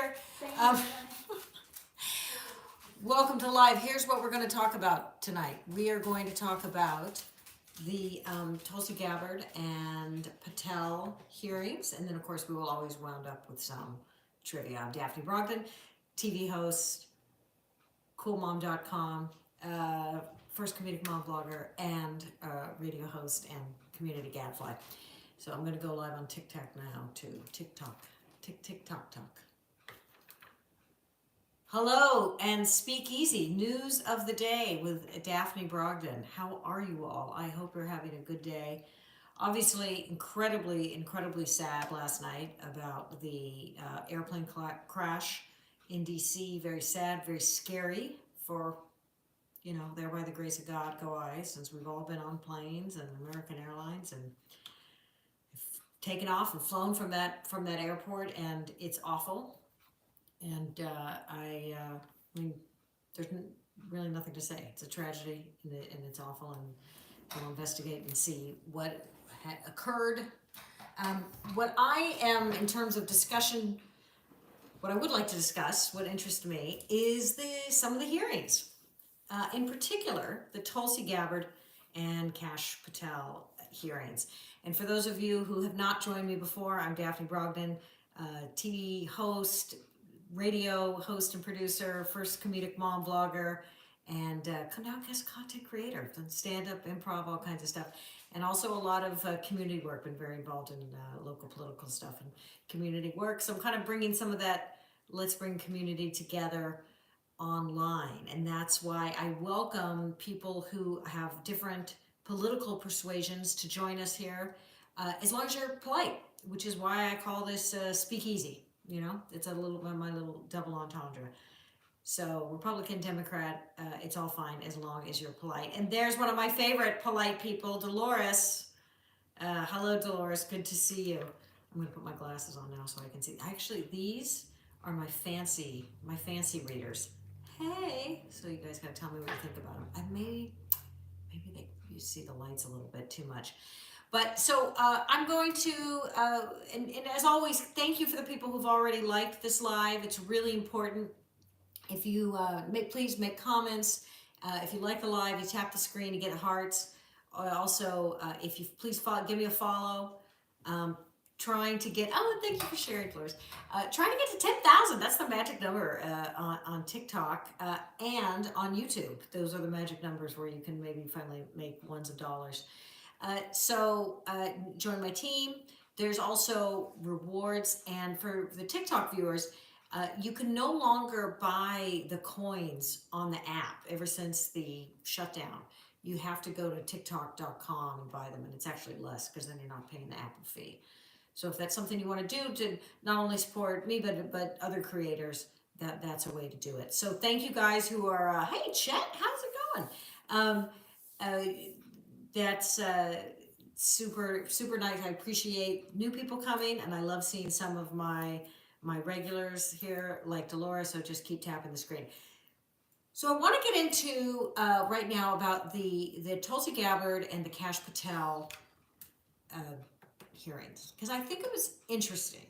later. Um, welcome to Live. Here's what we're going to talk about tonight. We are going to talk about the Tulsi Gabbard and Patel hearings, and then of course we will always round up with some trivia. I'm Daphne Brogdon, TV host, coolmom.com, first comedic mom blogger, and radio host and community gadfly. So I'm going to go live on TikTok now too. TikTok. Talk. Hello and speak easy. News of the day with Daphne Brogdon. How are you all? I hope you're having a good day. Obviously, incredibly sad last night about the airplane crash in DC. Very sad, very scary for, there by the grace of God go I, since we've all been on planes and American Airlines and taken off and flown from that airport, and it's awful. And I mean, there's really nothing to say. It's a tragedy, and it's awful, and we'll investigate and see what occurred. What I am, in terms of discussion, what I would like to discuss, what interests me, is some of the hearings. In particular, the Tulsi Gabbard and Kash Patel hearings. And for those of you who have not joined me before, I'm Daphne Brogdon, TV host, radio host and producer, first comedic mom blogger, and now guest content creator, stand-up, improv, all kinds of stuff. And also a lot of community work, been very involved in local political stuff and community work. So I'm kind of bringing some of that, let's bring community together online. And that's why I welcome people who have different political persuasions to join us here, as long as you're polite, which is why I call this speakeasy. It's my little double entendre. So Republican, Democrat, it's all fine as long as you're polite. And there's one of my favorite polite people, Dolores. Hello, Dolores. Good to see you. I'm going to put my glasses on now so I can see. Actually, these are my fancy readers. Hey, so you guys got to tell me what you think about them. Maybe you see the lights a little bit too much. But so I'm going to, and as always, thank you for the people who've already liked this live. It's really important. If you please make comments. If you like the live, you tap the screen to get hearts. Also, if you please give me a follow. Trying to get, thank you for sharing, Flores. Trying to get to 10,000. That's the magic number on TikTok and on YouTube. Those are the magic numbers where you can maybe finally make ones of dollars. So join my team. There's also rewards, and for the TikTok viewers, you can no longer buy the coins on the app ever since the shutdown. You have to go to TikTok.com and buy them, and it's actually less because then you're not paying the Apple fee. So if that's something you want to do to not only support me but other creators, that's a way to do it. So thank you guys who are. Hey Chet, how's it going? That's super nice. I appreciate new people coming, and I love seeing some of my regulars here like Dolores. So just keep tapping the screen. So I want to get into right now about the Tulsi Gabbard and the Kash Patel hearings, because I think it was interesting.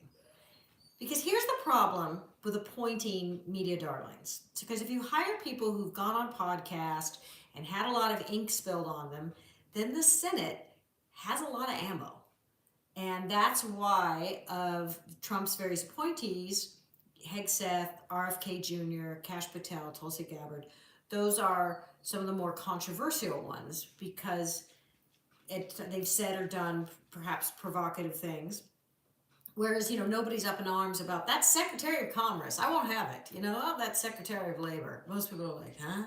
Because here's the problem with appointing media darlings. It's because if you hire people who've gone on podcast and had a lot of ink spilled on them, then the Senate has a lot of ammo. And that's why of Trump's various appointees, Hegseth, RFK Jr., Kash Patel, Tulsi Gabbard, those are some of the more controversial ones because they've said or done perhaps provocative things. Whereas, nobody's up in arms about that Secretary of Commerce. I won't have it. That Secretary of Labor. Most people are like, huh?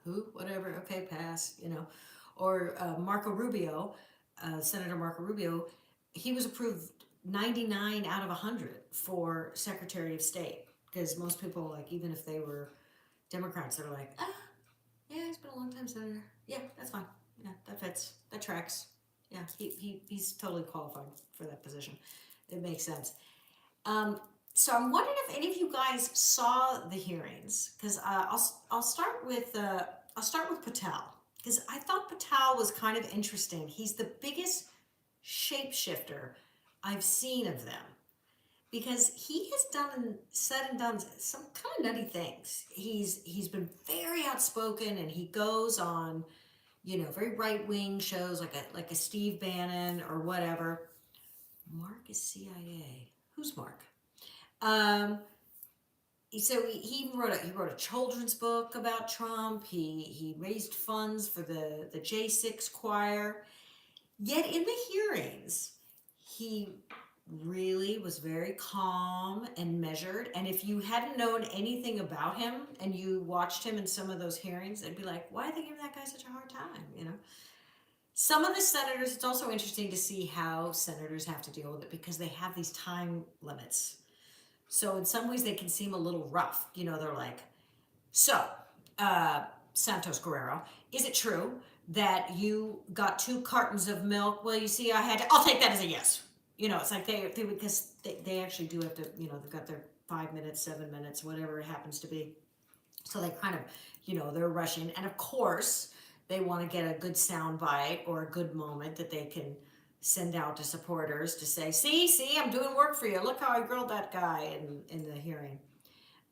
Who? Whatever. Okay, pass. Or Marco Rubio, Senator Marco Rubio, he was approved 99 out of 100 for Secretary of State. Because most people, even if they were Democrats, they're like, yeah, he's been a long time senator. Yeah, that's fine. Yeah, that fits. That tracks. Yeah, he's totally qualified for that position. It makes sense. So I'm wondering if any of you guys saw the hearings, because I'll start with Patel, because I thought Patel was kind of interesting. He's the biggest shapeshifter I've seen of them. because he has said and done some kind of nutty things. He's been very outspoken, and he goes on, very right wing shows like a Steve Bannon or whatever. Mark is CIA. Who's Mark? Um, so he even wrote a children's book about Trump. He raised funds for the J6 choir. Yet in the hearings, he really was very calm and measured. And if you hadn't known anything about him and you watched him in some of those hearings, it'd be like, why are they giving that guy such a hard time? Some of the senators, it's also interesting to see how senators have to deal with it because they have these time limits. So in some ways they can seem a little rough. They're like, so, Santos Guerrero, is it true that you got 2 cartons of milk? Well, you see, I'll take that as a yes. It's like because they actually do have to, they've got their 5 minutes, 7 minutes, whatever it happens to be. So they kind of, they're rushing. And of course, they want to get a good sound bite or a good moment that they can send out to supporters to say, see, I'm doing work for you. Look how I grilled that guy in the hearing.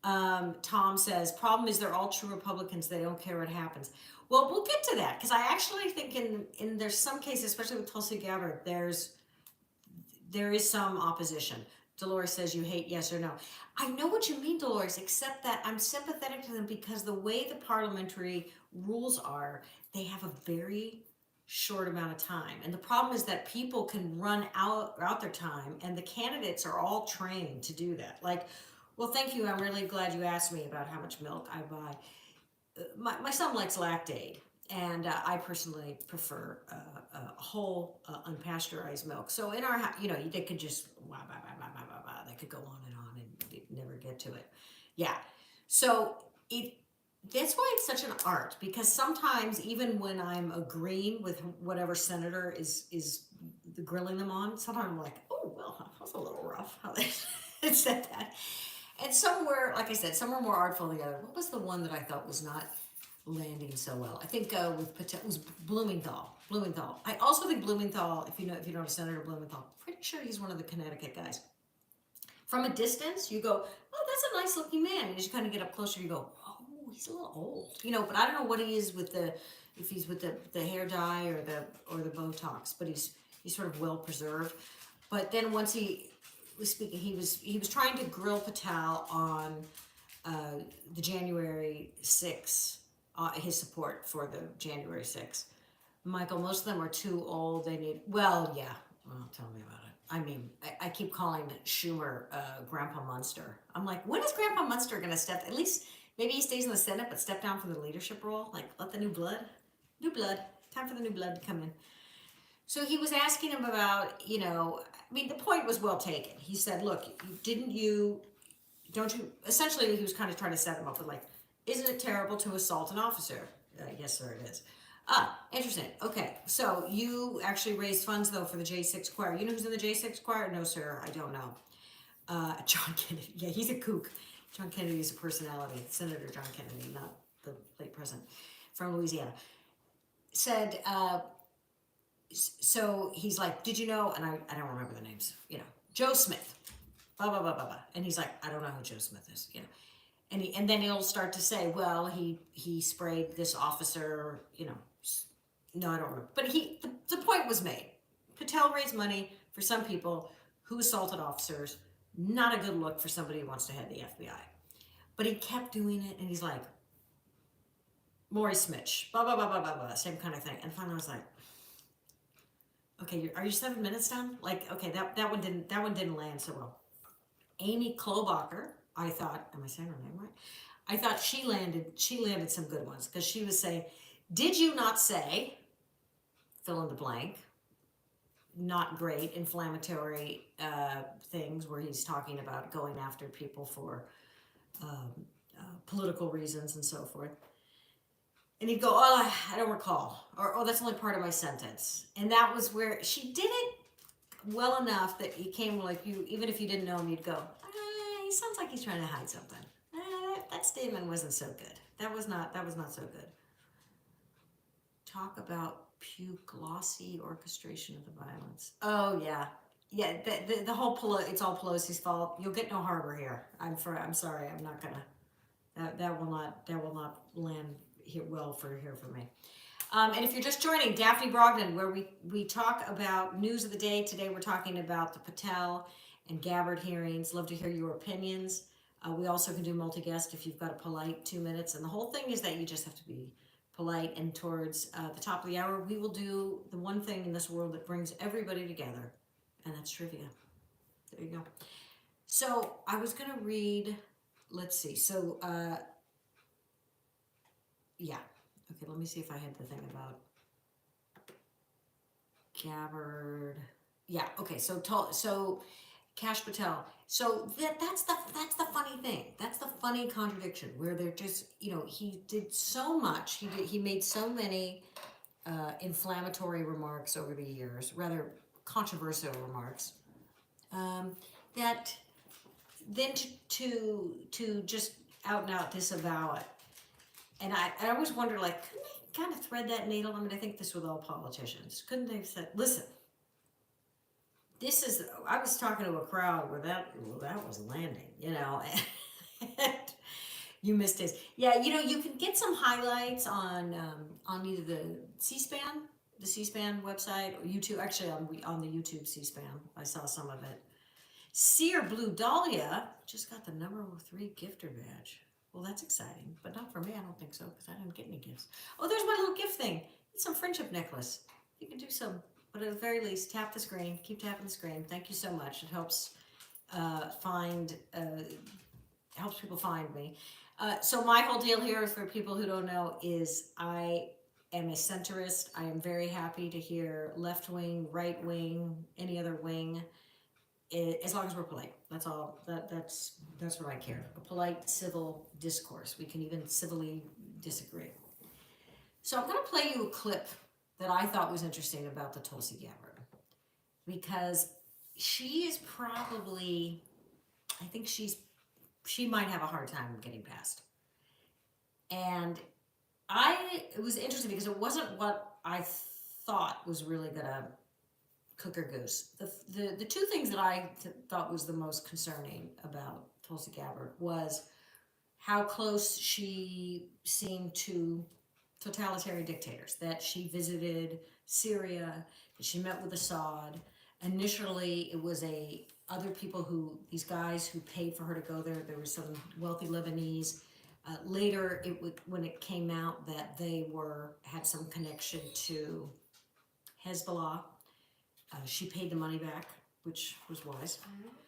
Tom says, problem is they're all true Republicans. They don't care what happens. Well, we'll get to that because I actually think in there's some cases, especially with Tulsi Gabbard, there is some opposition. Dolores says you hate yes or no. I know what you mean, Dolores, except that I'm sympathetic to them because the way the parliamentary rules are, they have a very short amount of time. And the problem is that people can run out their time, and the candidates are all trained to do that. Like, well, thank you. I'm really glad you asked me about how much milk I buy. My son likes Lactaid, and I personally prefer whole unpasteurized milk. So in our house, they could just they could go on and never get to it. Yeah. So that's why it's such an art, because sometimes even when I'm agreeing with whatever senator is grilling them on, sometimes I'm like, oh well, that was a little rough how they said that. And some were, like I said, some were more artful than the other. What was the one that I thought was not landing so well? I think with Patel, it was Blumenthal. I also think Blumenthal, if you know Senator Blumenthal, pretty sure he's one of the Connecticut guys. From a distance, you go, oh, that's a nice looking man. And as you kind of get up closer, you go, oh, he's a little old. But I don't know what he is if he's with the hair dye or the Botox, but he's sort of well preserved. But then once he was speaking, he was trying to grill Patel on the January 6th, his support for the January 6th. Michael, most of them are too old. They need, well, yeah. Well, tell me about it. I mean, I keep calling Schumer Grandpa Munster. I'm like, when is Grandpa Munster going to step? At least maybe he stays in the Senate, but step down from the leadership role. Like, let the new blood. Time for the new blood to come in. So he was asking him about, the point was well taken. He said, look, essentially he was kind of trying to set him up with like, isn't it terrible to assault an officer? Yes, sir, it is. Interesting. Okay, so you actually raised funds though for the J6 choir. You know who's in the J6 choir? No, sir, I don't know. John Kennedy. Yeah, he's a kook. John Kennedy is a personality. Senator John Kennedy, not the late president, from Louisiana. Said, so he's like, did you know? And I don't remember the names. Joe Smith. Blah blah blah blah blah. And he's like, I don't know who Joe Smith is. And then he'll start to say, well, he sprayed this officer. No, I don't remember. But the point was made. Patel raised money for some people who assaulted officers. Not a good look for somebody who wants to head the FBI. But he kept doing it, and he's like, Maurice Mitch, blah, blah, blah, blah, blah, blah, same kind of thing. And finally I was like, okay, are you 7 minutes done? Like, okay, that one didn't land so well. Amy Klobuchar, I thought, am I saying her name right? I thought she landed some good ones, because she was saying, did you not say, fill in the blank, not great inflammatory things where he's talking about going after people for political reasons and so forth. And he'd go, oh, I don't recall. Or, oh, that's only part of my sentence. And that was where she did it well enough that he came like you, even if you didn't know him, you'd go, he sounds like he's trying to hide something. That statement wasn't so good. That was not so good. Talk about puke glossy orchestration of the violence. Oh, yeah. Yeah, the whole it's all Pelosi's fault. You'll get no harbor here. I'm sorry. I'm not gonna. That will not land here well for here for me. And if you're just joining, Daphne Brogden, where we talk about news of the day. Today we're talking about the Patel and Gabbard hearings. Love to hear your opinions. We also can do multi-guest if you've got a polite 2 minutes. And the whole thing is that you just have to be polite. And towards the top of the hour, we will do the one thing in this world that brings everybody together, and that's trivia. There you go. So I was going to read, let's see. So, yeah. Okay, let me see if I had the thing about Gabbard. Yeah. Okay. So Cash Patel. So that's the funny thing. That's the funny contradiction where they're just he did so much. He made so many inflammatory remarks over the years, rather controversial remarks. That then to just out and out disavow it. And I always wonder, like, couldn't they kind of thread that needle? I mean, I think this with all politicians. Couldn't they have said, listen, this is, I was talking to a crowd where that was landing, and you missed it. Yeah, you can get some highlights on either the C-SPAN website, or YouTube. Actually, on the YouTube C-SPAN, I saw some of it. Sear Blue Dahlia just got the #3 gifter badge. Well, that's exciting, but not for me. I don't think so, because I didn't get any gifts. Oh, there's my little gift thing. It's some friendship necklace. You can do some, but at the very least, tap the screen. Keep tapping the screen. Thank you so much. It helps helps people find me. So my whole deal here, for people who don't know, is I am a centrist. I am very happy to hear left wing, right wing, any other wing, as long as we're polite. That's all. That's what I care. A polite, civil discourse. We can even civilly disagree. So I'm going to play you a clip that I thought was interesting about the Tulsi Gabbard, because she is probably, I think she might have a hard time getting past. And it was interesting because it wasn't what I thought was really gonna cook or goose. The two things that I thought was the most concerning about Tulsi Gabbard was how close she seemed to totalitarian dictators, that she visited Syria, that she met with Assad. Initially, it was other people these guys who paid for her to go there. There were some wealthy Lebanese. Later, when it came out that they had some connection to Hezbollah, she paid the money back, which was wise.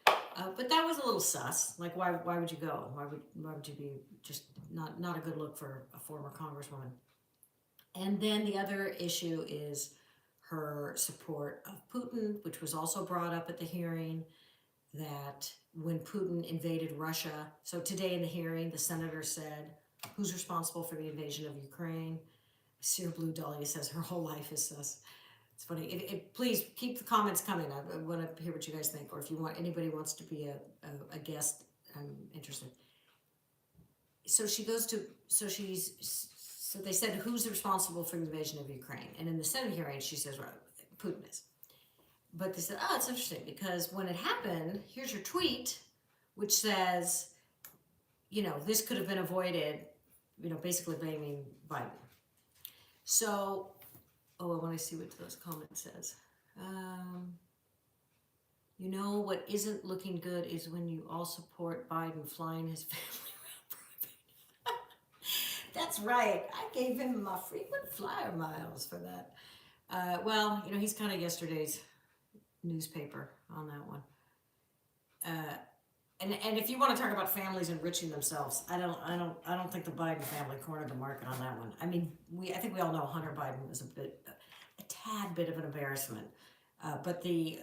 But that was a little sus. Like, why would you go? Why would you be just not a good look for a former congresswoman? And then the other issue is her support of Putin, which was also brought up at the hearing, that when Putin invaded Russia. So today in the hearing, the senator said, who's responsible for the invasion of Ukraine? Sear Blue Dahlia says her whole life is sus. It's funny. Please keep the comments coming. I want to hear what you guys think, or if anybody wants to be a guest, I'm interested. So so they said, who's responsible for the invasion of Ukraine? And in the Senate hearing, she says, well, Putin is. But they said, oh, it's interesting, because when it happened, here's your tweet, which says, this could have been avoided, basically blaming Biden. So, I want to see what those comments says. What isn't looking good is when you all support Biden flying his family around private. That's right. I gave him my frequent flyer miles for that. Well, he's kind of yesterday's newspaper on that one. And if you want to talk about families enriching themselves, I don't think the Biden family cornered the market on that one. I mean, I think we all know Hunter Biden was a tad bit of an embarrassment, but the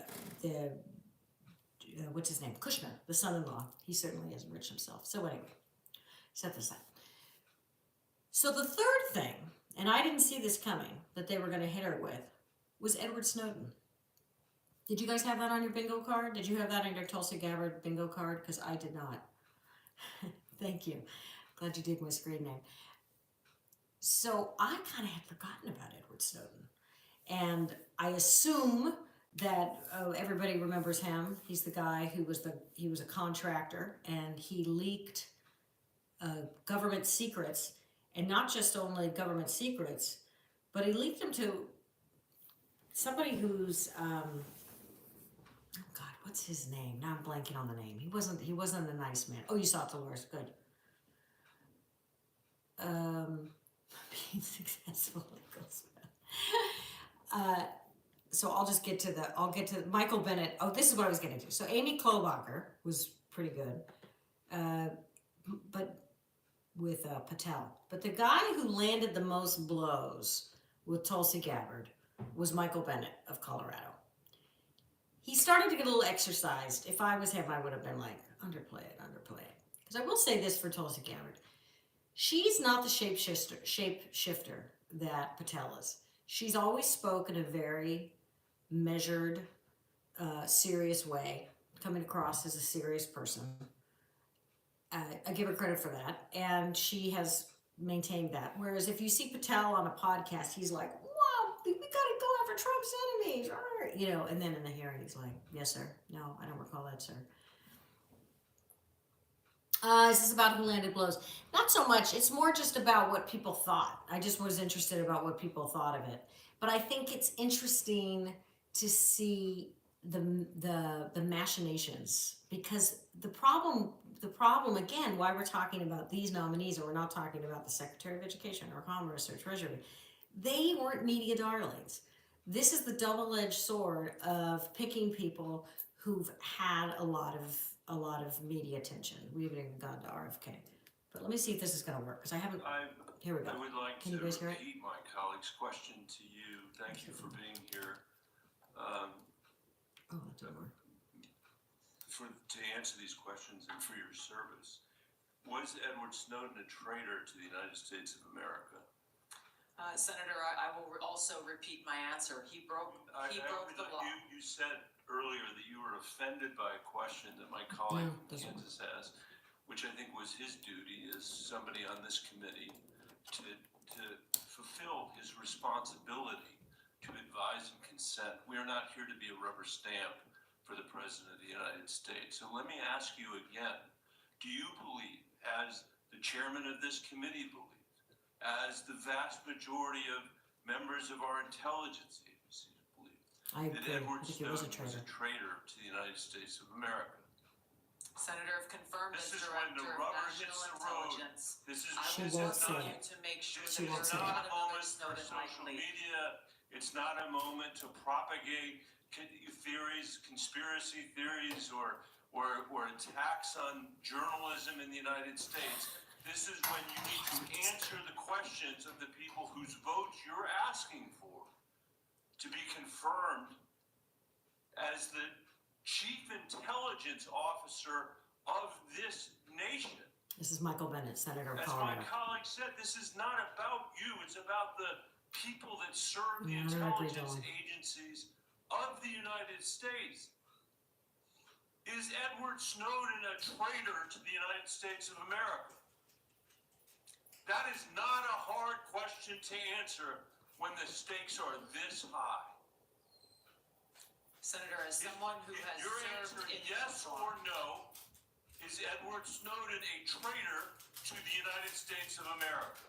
what's his name, Kushner, the son-in-law, he certainly has enriched himself. So anyway, set this aside. So the third thing, and I didn't see this coming, that they were going to hit her with, was Edward Snowden. Did you guys have that on your bingo card? Did you have that on your Tulsi Gabbard bingo card? Because I did not. Thank you. Glad you did my screen name. So I kind of had forgotten about Edward Snowden. And I assume that everybody remembers him. He's the guy who was he was a contractor, and he leaked government secrets, and not just only government secrets, but he leaked them to somebody who's oh God, what's his name? Now I'm blanking on the name. He wasn't a nice man. Oh, you saw it, Dolores. Good. Being successful equals. So I'll get to Michael Bennett. Oh, this is what I was getting to. So Amy Klobuchar was pretty good, but with Patel. But the guy who landed the most blows with Tulsi Gabbard was Michael Bennett of Colorado. He started to get a little exercised. If I was him, I would have been like, underplay it. Because I will say this for Tulsi Gabbard. She's not the shapeshifter that Patel is. She's always spoken a very measured, serious way, coming across as a serious person. I give her credit for that, and she has maintained that. Whereas if you see Patel on a podcast, he's like, "Wow, we got to go after Trump's enemies," you know. And then in the hearing, he's like, "Yes, sir. No, I don't recall that, sir." Is this about who landed blows? Not so much. It's more just about what people thought. I just was interested about what people thought of it. But I think it's interesting to see the machinations, because the problem again, why we're talking about these nominees, or we're not talking about the Secretary of Education or Commerce or Treasury, they weren't media darlings. This is the double-edged sword of picking people who've had a lot of media attention. We haven't even gotten to RFK. But let me see if this is going to work, because I haven't. Here we go. I would like Can to you guys hear it? repeat my colleague's question to you. Thank you for being here. Oh, that didn't work. To answer these questions and for your service. Was Edward Snowden a traitor to the United States of America? Senator, I will also repeat my answer. He broke the law. You said earlier that you were offended by a question that my colleague from Kansas asked, which I think was his duty as somebody on this committee to fulfill his responsibility to advise and consent. We are not here to be a rubber stamp for the President of the United States. So let me ask you again, do you believe, as the chairman of this committee believes, as the vast majority of members of our intelligence agencies believe, that Edward Snowden was a traitor to the United States of America? Senator, if confirmed as This is when the Director of rubber National hits the road. Intelligence, This is I will work with you to make sure This that is there's not not a another moment for Snowden social likely. media. It's not a moment to propagate theories, conspiracy theories, or attacks on journalism in the United States. This is when you need to answer the questions of the people whose votes you're asking for to be confirmed as the chief intelligence officer of this nation. This is Michael Bennett, Senator of As Colorado. my colleague said, this is not about you. It's about the people that serve the Yeah, I agree, intelligence Dylan. agencies of the United States. Is Edward Snowden a traitor to the United States of America? That is not a hard question to answer when the stakes are this high. Senator, as someone who has Your served answer, in yes or no, is Edward Snowden a traitor to the United States of America?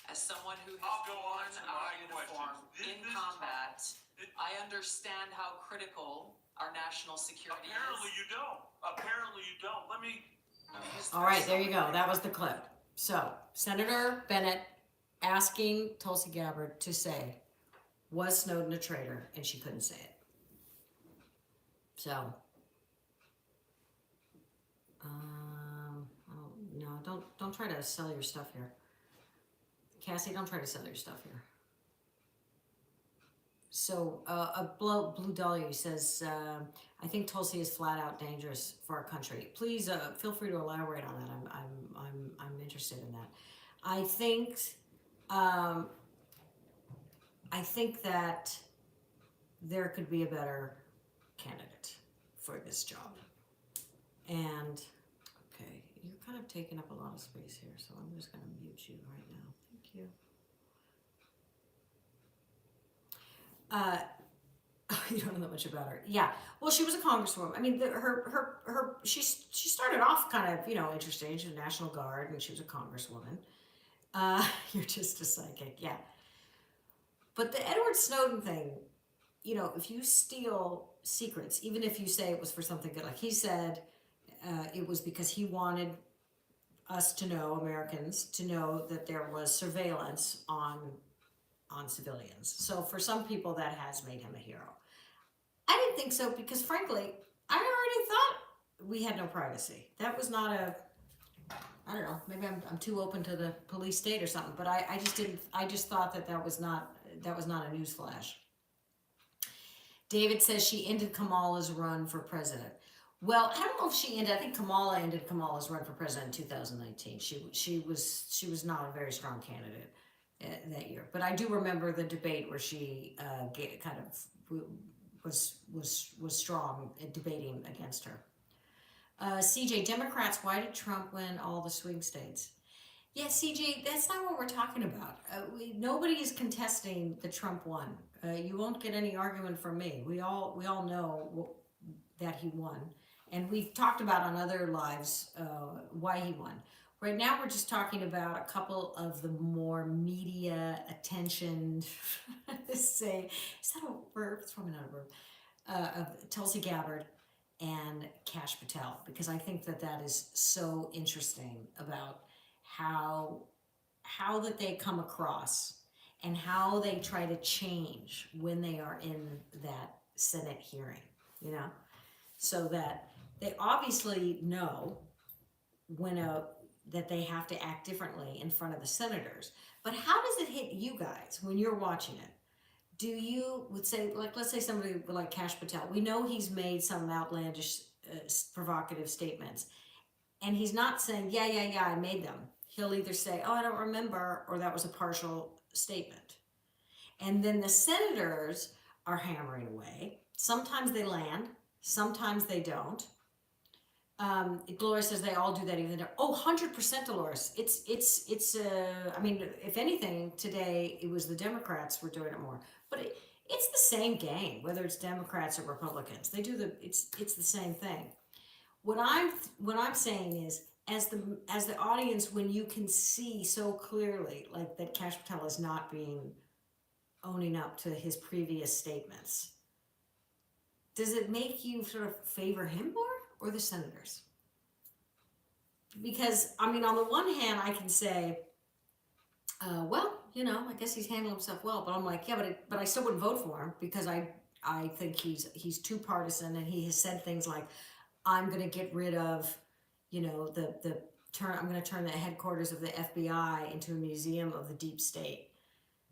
As someone who has I'll go on worn to our my uniform questions. in combat, I understand how critical our national security Apparently is. you don't. Apparently you don't. Let me. All right, there you go. That was the clip. So, Senator Bennett asking Tulsi Gabbard to say, was Snowden a traitor? And she couldn't say it. So, don't try to sell your stuff here. Cassie, don't try to sell your stuff here. So, Blue Dahlia says, I think Tulsi is flat out dangerous for our country. Please feel free to elaborate on that. I'm interested in that. I think that there could be a better candidate for this job. And okay, you're kind of taking up a lot of space here, so I'm just going to mute you right now. Thank you. You don't know that much about her. Yeah. Well, she was a congresswoman. I mean, she started off kind of, interesting. She was National Guard, and she was a congresswoman. You're just a psychic, yeah. But the Edward Snowden thing, if you steal secrets, even if you say it was for something good, like he said, it was because he wanted us to know, Americans, to know that there was surveillance on civilians. So for some people, that has made him a hero. I didn't think so because, frankly, I already thought we had no privacy. That was not I don't know, maybe I'm too open to the police state or something, but I just didn't, I just thought that was not a news flash. David says she ended Kamala's run for president. Well, I don't know if she ended. I think Kamala ended Kamala's run for president in 2019. She was not a very strong candidate that year. But I do remember the debate where she kind of was strong at debating against her. CJ, Democrats, why did Trump win all the swing states? Yeah, CJ, that's not what we're talking about. Nobody is contesting the Trump won. You won't get any argument from me. We all know that he won. And we've talked about on other lives why he won. Right now, we're just talking about a couple of the more media attention, say, is that a verb? It's probably not a verb. Of Tulsi Gabbard and Kash Patel, because I think that is so interesting about how that they come across and how they try to change when they are in that Senate hearing, so that they obviously know that they have to act differently in front of the senators. But how does it hit you guys when you're watching it? Do you would say, like, let's say somebody like Kash Patel, we know he's made some outlandish, provocative statements, and he's not saying, yeah, I made them. He'll either say, oh, I don't remember, or that was a partial statement. And then the senators are hammering away. Sometimes they land, sometimes they don't. Dolores says they all do that even though, 100% Dolores. It's I mean, if anything, today it was the Democrats were doing it more. But it's the same game, whether it's Democrats or Republicans. They do it's the same thing. What I'm saying is, as the audience, when you can see so clearly, like, that Kash Patel is not owning up to his previous statements, does it make you sort of favor him more or the senators? Because, I mean, on the one hand, I can say, well, I guess he's handled himself well, but I'm like, yeah, but I still wouldn't vote for him because I think he's too partisan, and he has said things like, I'm going to get rid of, I'm going to turn the headquarters of the FBI into a museum of the deep state.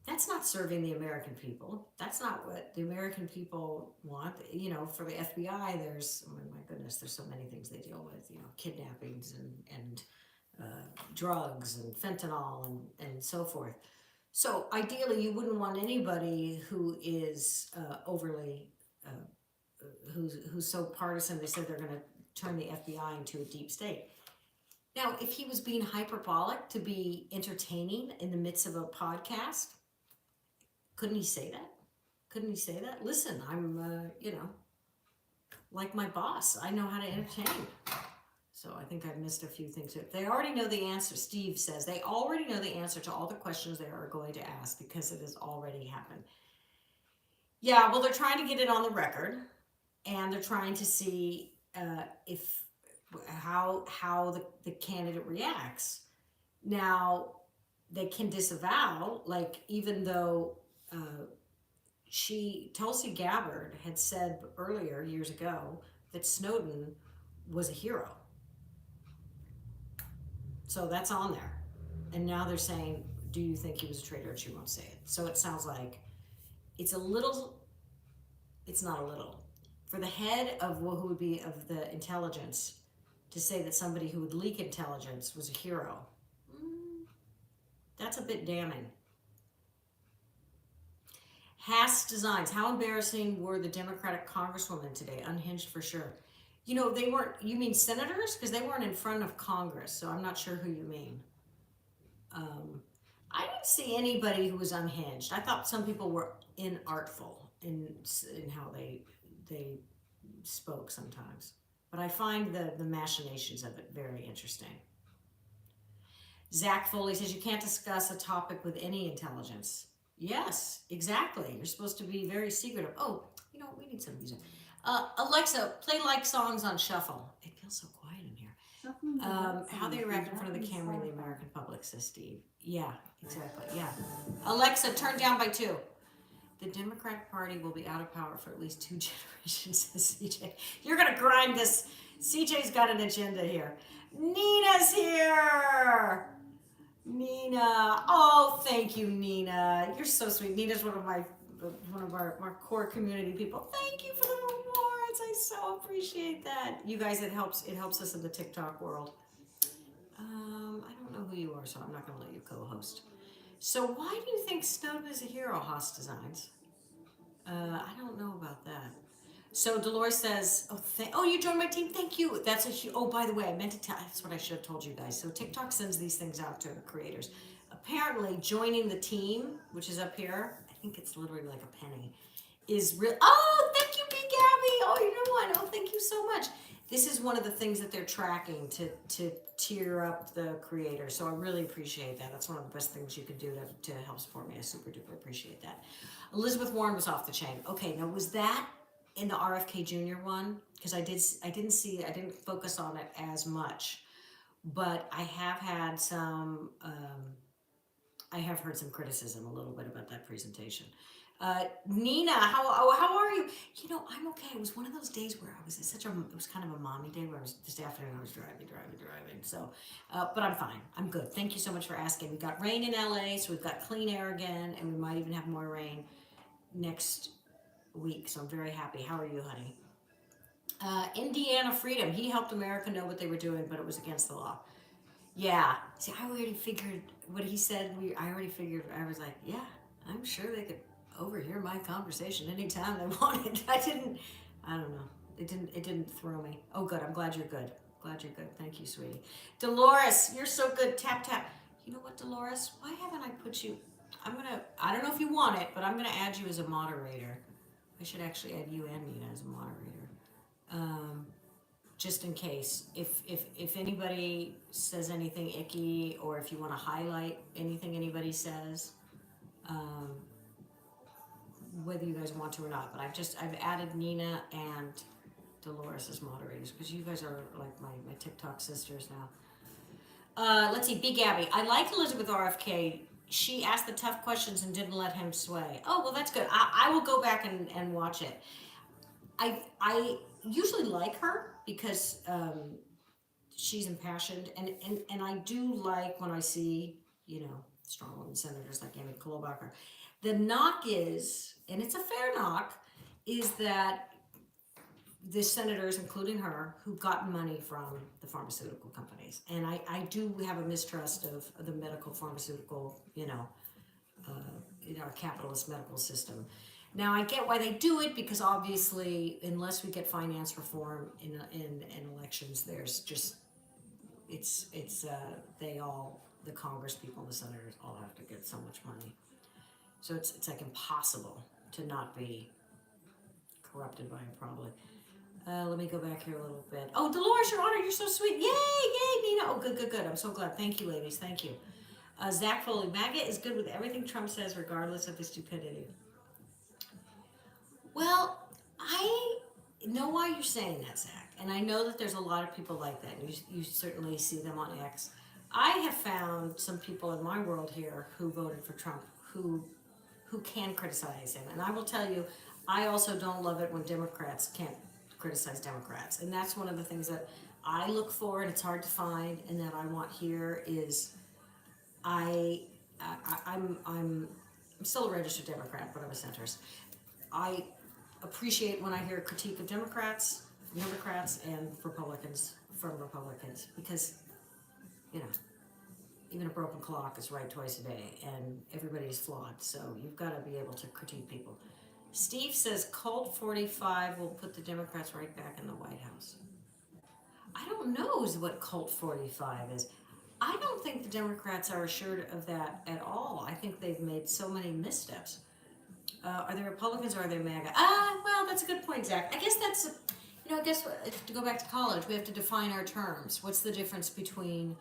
That's not serving the American people. That's not what the American people want. For the FBI, there's, oh my goodness, there's so many things they deal with, kidnappings and drugs and fentanyl and so forth. So ideally, you wouldn't want anybody who is overly, who's so partisan, they said they're going to turn the FBI into a deep state. Now, if he was being hyperbolic to be entertaining in the midst of a podcast, couldn't he say that? Listen, I'm, like my boss. I know how to entertain. So I think I've missed a few things. They already know the answer. Steve says they already know the answer to all the questions they are going to ask because it has already happened. Yeah, well, they're trying to get it on the record, and they're trying to see how the candidate reacts. Now, they can disavow, like, even though Tulsi Gabbard had said earlier, years ago, that Snowden was a hero. So that's on there. And now they're saying, do you think he was a traitor? And she won't say it. So it sounds like it's not a little. For the head of who would be of the intelligence to say that somebody who would leak intelligence was a hero, that's a bit damning. Haas Designs, how embarrassing were the Democratic congresswomen today? Unhinged for sure. They weren't, you mean senators? Because they weren't in front of Congress, so I'm not sure who you mean. I didn't see anybody who was unhinged. I thought some people were inartful. in how they spoke sometimes. But I find the machinations of it very interesting. Zach Foley says you can't discuss a topic with any intelligence. Yes, exactly. You're supposed to be very secretive. Oh, we need some music. Alexa, play like songs on shuffle. It feels so quiet in here. How they react in front of the camera in the American public, says Steve. Yeah, exactly. Yeah. Alexa, turn down by 2. The Democratic Party will be out of power for at least 2 generations, says CJ. You're going to grind this. CJ's got an agenda here. Nina's here. Nina. Oh, thank you, Nina. You're so sweet. Nina's one of our core community people. Thank you for the rewards. I so appreciate that. You guys, it helps us in the TikTok world. I don't know who you are, so I'm not going to let you co-host. So why do you think Snowden is a hero, Haas Designs? I don't know about that. So Dolores says, you joined my team. Thank you. By the way, I meant to tell, that's what I should have told you guys. So TikTok sends these things out to creators. Apparently joining the team, which is up here, I think it's literally like a penny, is real. Oh, thank you, Big Gabby. Oh, you know what? Oh, thank you so much. This is one of the things that they're tracking to tier up the creator. So I really appreciate that. That's one of the best things you can do to help support me. I super duper appreciate that. Elizabeth Warren was off the chain. Okay, now was that in the RFK Jr. one? Because I didn't focus on it as much, but I have had some, I have heard some criticism a little bit about that presentation. Nina, how are you? I'm okay. It was one of those days where it was kind of a mommy day where this afternoon I was driving. So, but I'm fine. I'm good. Thank you so much for asking. We got rain in LA, so we've got clean air again, and we might even have more rain next week. So I'm very happy. How are you, honey? Indiana Freedom. He helped America know what they were doing, but it was against the law. Yeah. See, I already figured what he said. I already figured. I was like, yeah, I'm sure they could overhear my conversation anytime they wanted. I don't know. It didn't throw me. Oh, good. I'm glad you're good. Thank you, sweetie. Dolores, you're so good. Tap, tap. You know what, Dolores? Why haven't I put you? I don't know if you want it, but I'm going to add you as a moderator. I should actually add you and Nina as a moderator. Just in case. If anybody says anything icky, or if you want to highlight anything anybody says, whether you guys want to or not, but I've added Nina and Dolores as moderators because you guys are like my TikTok sisters now. Let's see, B. Gabby. I like Elizabeth RFK. She asked the tough questions and didn't let him sway. Oh, well, that's good. I will go back and watch it. I usually like her because she's impassioned, and I do like when I see, strong women senators like Amy Klobuchar. The knock is, and it's a fair knock, is that the senators, including her, who've gotten money from the pharmaceutical companies. And I do have a mistrust of the medical pharmaceutical, in our capitalist medical system. Now, I get why they do it, because obviously, unless we get finance reform in elections, there's just, the Congress people and the senators all have to get so much money. So it's like impossible to not be corrupted by it, probably. Let me go back here a little bit. Oh, Dolores, Your Honor, you're so sweet. Yay, Nina. Oh, good. I'm so glad. Thank you, ladies. Thank you. Zach Foley, MAGA is good with everything Trump says, regardless of his stupidity. Well, I know why you're saying that, Zach. And I know that there's a lot of people like that. You certainly see them on X. I have found some people in my world here who voted for Trump who can criticize him. And I will tell you, I also don't love it when Democrats can't criticize Democrats. And that's one of the things that I look for, and it's hard to find, and that I want here is I'm still a registered Democrat, but I'm a centrist. I appreciate when I hear a critique of Democrats and Republicans from Republicans, because, even a broken clock is right twice a day, and everybody's flawed, so you've got to be able to critique people. Steve says Colt 45 will put the Democrats right back in the White House. I don't know what Colt 45 is. I don't think the Democrats are assured of that at all. I think they've made so many missteps. Are they Republicans or are they MAGA? Well, that's a good point, Zach. I guess that's, I guess to go back to college, we have to define our terms. What's the difference between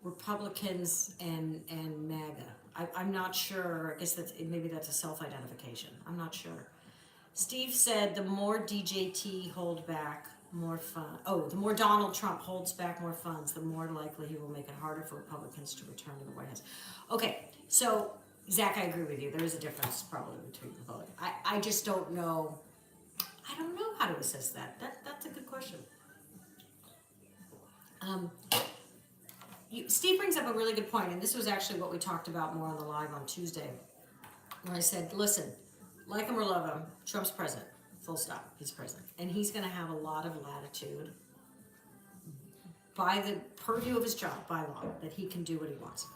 Republicans and MAGA? I'm not sure. I guess maybe that's a self-identification. I'm not sure. Steve said the more DJT hold back, more fun. Oh, the more Donald Trump holds back more funds, the more likely he will make it harder for Republicans to return to the White House. Okay, so Zach, I agree with you. There is a difference probably between Republicans. I just don't know. I don't know how to assess that. That's a good question. Steve brings up a really good point, and this was actually what we talked about more on the live on Tuesday, where I said, listen, like him or love him, Trump's president, full stop, he's president. And he's going to have a lot of latitude by the purview of his job, by law, that he can do what he wants.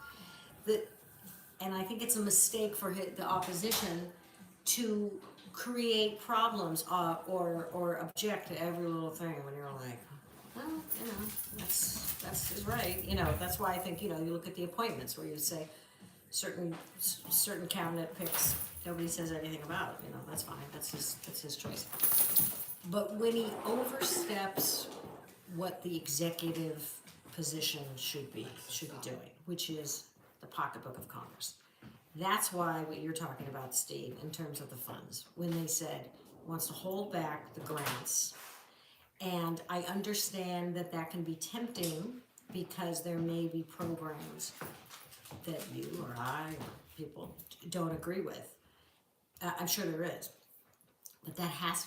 And I think it's a mistake for the opposition to create problems or object to every little thing when you're like, well, that's his right. That's why I think, you look at the appointments where you say certain cabinet picks nobody says anything about. That's fine. That's his choice. But when he oversteps what the executive position should be doing, which is the pocketbook of Congress. That's why what you're talking about, Steve, in terms of the funds, when they said wants to hold back the grants. And I understand that can be tempting because there may be programs that you or I or people don't agree with. I'm sure there is. But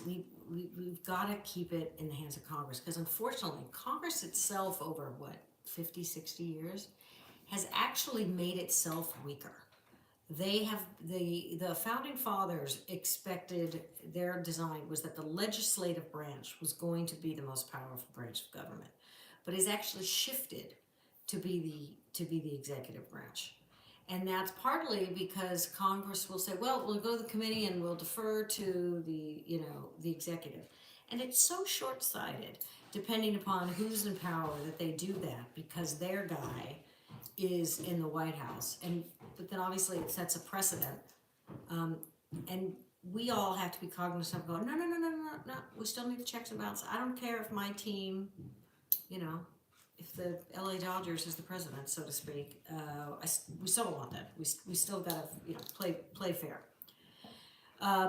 we've got to keep it in the hands of Congress, because unfortunately, Congress itself over 50, 60 years has actually made itself weaker. They have, the founding fathers expected, their design was that the legislative branch was going to be the most powerful branch of government, but it's actually shifted to be the executive branch. And that's partly because Congress will say, well, we'll go to the committee and we'll defer to the executive. And it's so short-sighted, depending upon who's in power, that they do that because their guy is in the White House. But then obviously it sets a precedent. And we all have to be cognizant of going, no, we still need the checks and balances. I don't care if my team, if the LA Dodgers is the president, so to speak, we still don't want that. We still gotta play fair.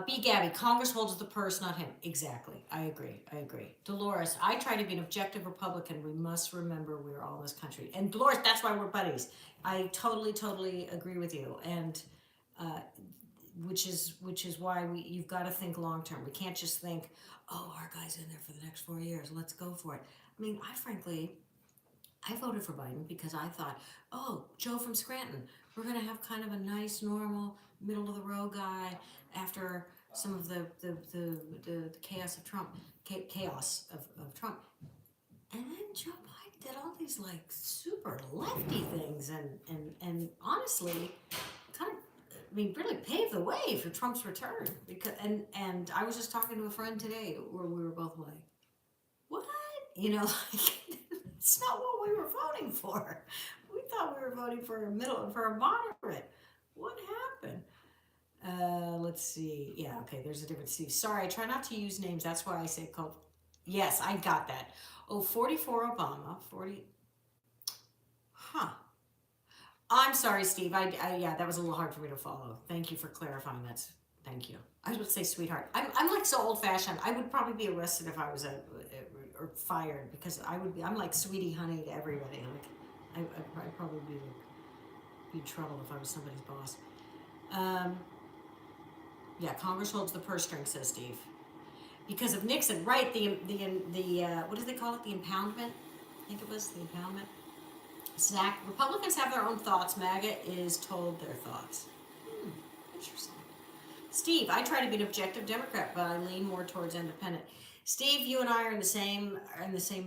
B. Gabby, Congress holds the purse, not him. Exactly. I agree. Dolores, I try to be an objective Republican. We must remember we're all in this country. And Dolores, that's why we're buddies. I totally agree with you. And which is why you've got to think long term. We can't just think, oh, our guy's in there for the next 4 years. Let's go for it. I mean, I voted for Biden because I thought, oh, Joe from Scranton, we're going to have kind of a nice, normal, middle-of-the-road guy after some of the chaos of Trump, of Trump. And then Joe Biden did all these, super lefty things and honestly, kind of, really paved the way for Trump's return. And I was just talking to a friend today where we were both like, what? It's not what we were voting for. We thought we were voting for a moderate. What happened? Let's see. Yeah, okay, there's a difference. Steve, sorry, I try not to use names. That's why I say called. Yes, I got that. Oh, 44 Obama, 40. Huh. I'm sorry, Steve. Yeah, that was a little hard for me to follow. Thank you for clarifying that. Thank you. I was about to say sweetheart. I'm like so old fashioned. I would probably be arrested if I was or fired, because I'm like sweetie honey to everybody. I'd probably be in trouble if I was somebody's boss. Yeah, Congress holds the purse string, says Steve, because of Nixon. Right? The what do they call it? The impoundment. I think it was the impoundment. Snack. Republicans have their own thoughts. MAGA is told their thoughts. Interesting. Steve, I try to be an objective Democrat, but I lean more towards independent. Steve, you and I are in the same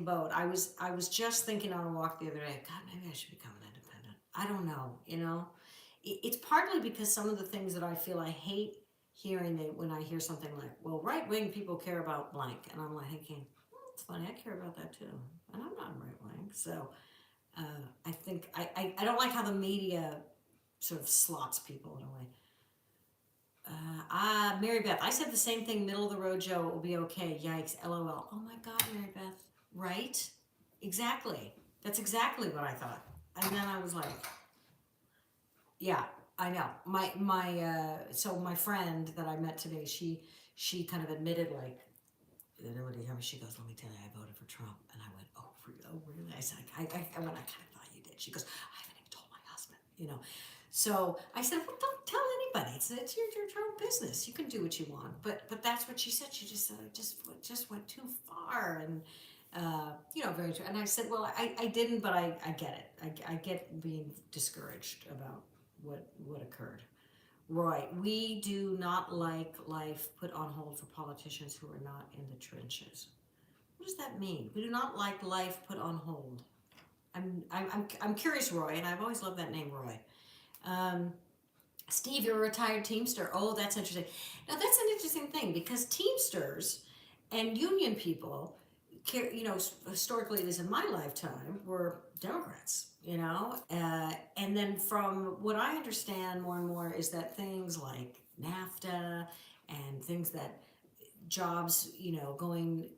boat. I was just thinking on a walk the other day, God, maybe I should become an independent. I don't know, It's partly because some of the things that I feel I hate hearing, when I hear something like, well, right-wing people care about blank. And I'm like thinking, it's funny, I care about that too. And I'm not right-wing. So I think, I don't like how the media sort of slots people in a way. Mary Beth, I said the same thing, middle of the road, Joe, it will be okay. Yikes, LOL. Oh my God, Mary Beth. Right? Exactly. That's exactly what I thought. And then I was like, yeah, I know. So my friend that I met today, she kind of admitted like, nobody heard me. She goes, let me tell you, I voted for Trump. And I went, oh, really? I said, I kind of thought you did. She goes, I haven't even told my husband, you know. So I said, well, don't tell anybody. It's your own business. You can do what you want. But that's what she said. She just said, just went too far. And, very true. And I said, well, I didn't, but I get it. I get being discouraged about what occurred. Roy, we do not like life put on hold for politicians who are not in the trenches. What does that mean? We do not like life put on hold. I'm curious, Roy, and I've always loved that name, Roy. Steve, you're a retired Teamster. Oh, that's interesting. Now that's an interesting thing because Teamsters and union people, historically, at least in my lifetime, were Democrats. And then from what I understand more and more is that things like NAFTA and things that jobs, going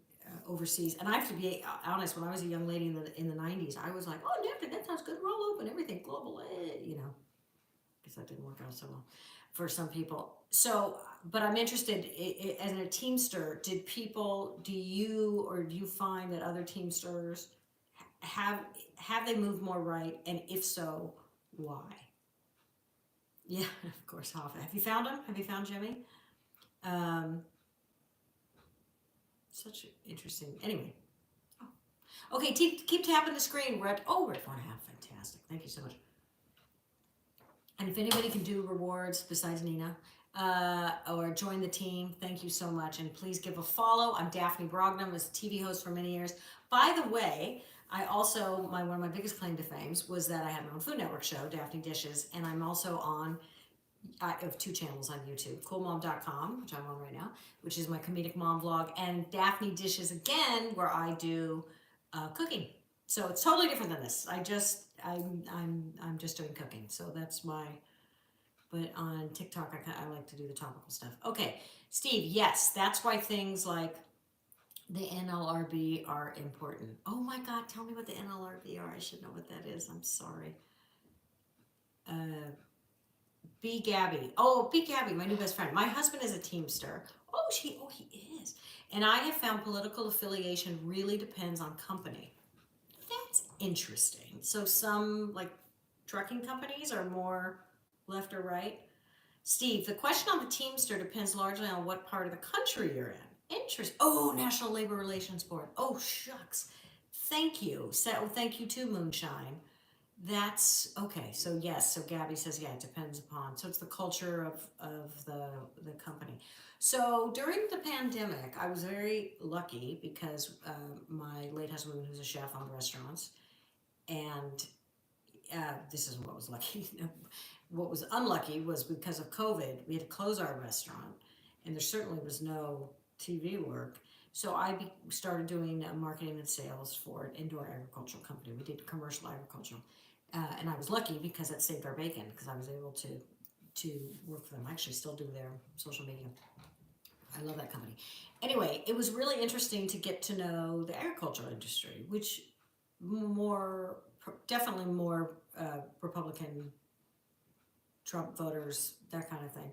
overseas. And I have to be honest, when I was a young lady in the 90s, I was like, oh, NAFTA, that sounds good. Roll open everything global, because that didn't work out so well for some people. So, but I'm interested as a Teamster, do you find that other Teamsters have they moved more right, and if so, why? Yeah, of course. Have you found him? Have you found Jimmy? Such interesting. Anyway, okay. Keep tapping the screen. We're at 4.5. Fantastic. Thank you so much. And if anybody can do rewards besides Nina, or join the team, thank you so much. And please give a follow. I'm Daphne Brogdon. I was a TV host for many years. By the way, I also, one of my biggest claim to fame was that I had my own Food Network show, Daphne Dishes, and I'm also on, I have 2 channels on YouTube, coolmom.com, which I'm on right now, which is my comedic mom vlog, and Daphne Dishes again, where I do cooking. So it's totally different than this. I'm just doing cooking. So that's but on TikTok, I like to do the topical stuff. Okay, Steve, yes, that's why things like the NLRB are important. Oh my God, tell me what the NLRB are. I should know what that is. I'm sorry. B. Gabby. Oh, B. Gabby, my new best friend. My husband is a Teamster. He is. And I have found political affiliation really depends on company. That's interesting. So some like trucking companies are more left or right. Steve, the question on the Teamster depends largely on what part of the country you're in. Interesting. Oh, National Labor Relations Board. Oh, shucks. Thank you. Thank you too, Moonshine. That's okay. So yes. So Gabby says, yeah, it depends upon. So it's the culture of the company. So during the pandemic, I was very lucky because my late husband, who's a chef on restaurants, and this is what was lucky. What was unlucky was because of COVID, we had to close our restaurant, and there certainly was no TV work. So I started doing marketing and sales for an indoor agricultural company. We did commercial agricultural, and I was lucky because that saved our bacon because I was able to work for them. I actually still do their social media. I love that company. Anyway, it was really interesting to get to know the agricultural industry, which definitely more Republican, Trump voters, that kind of thing.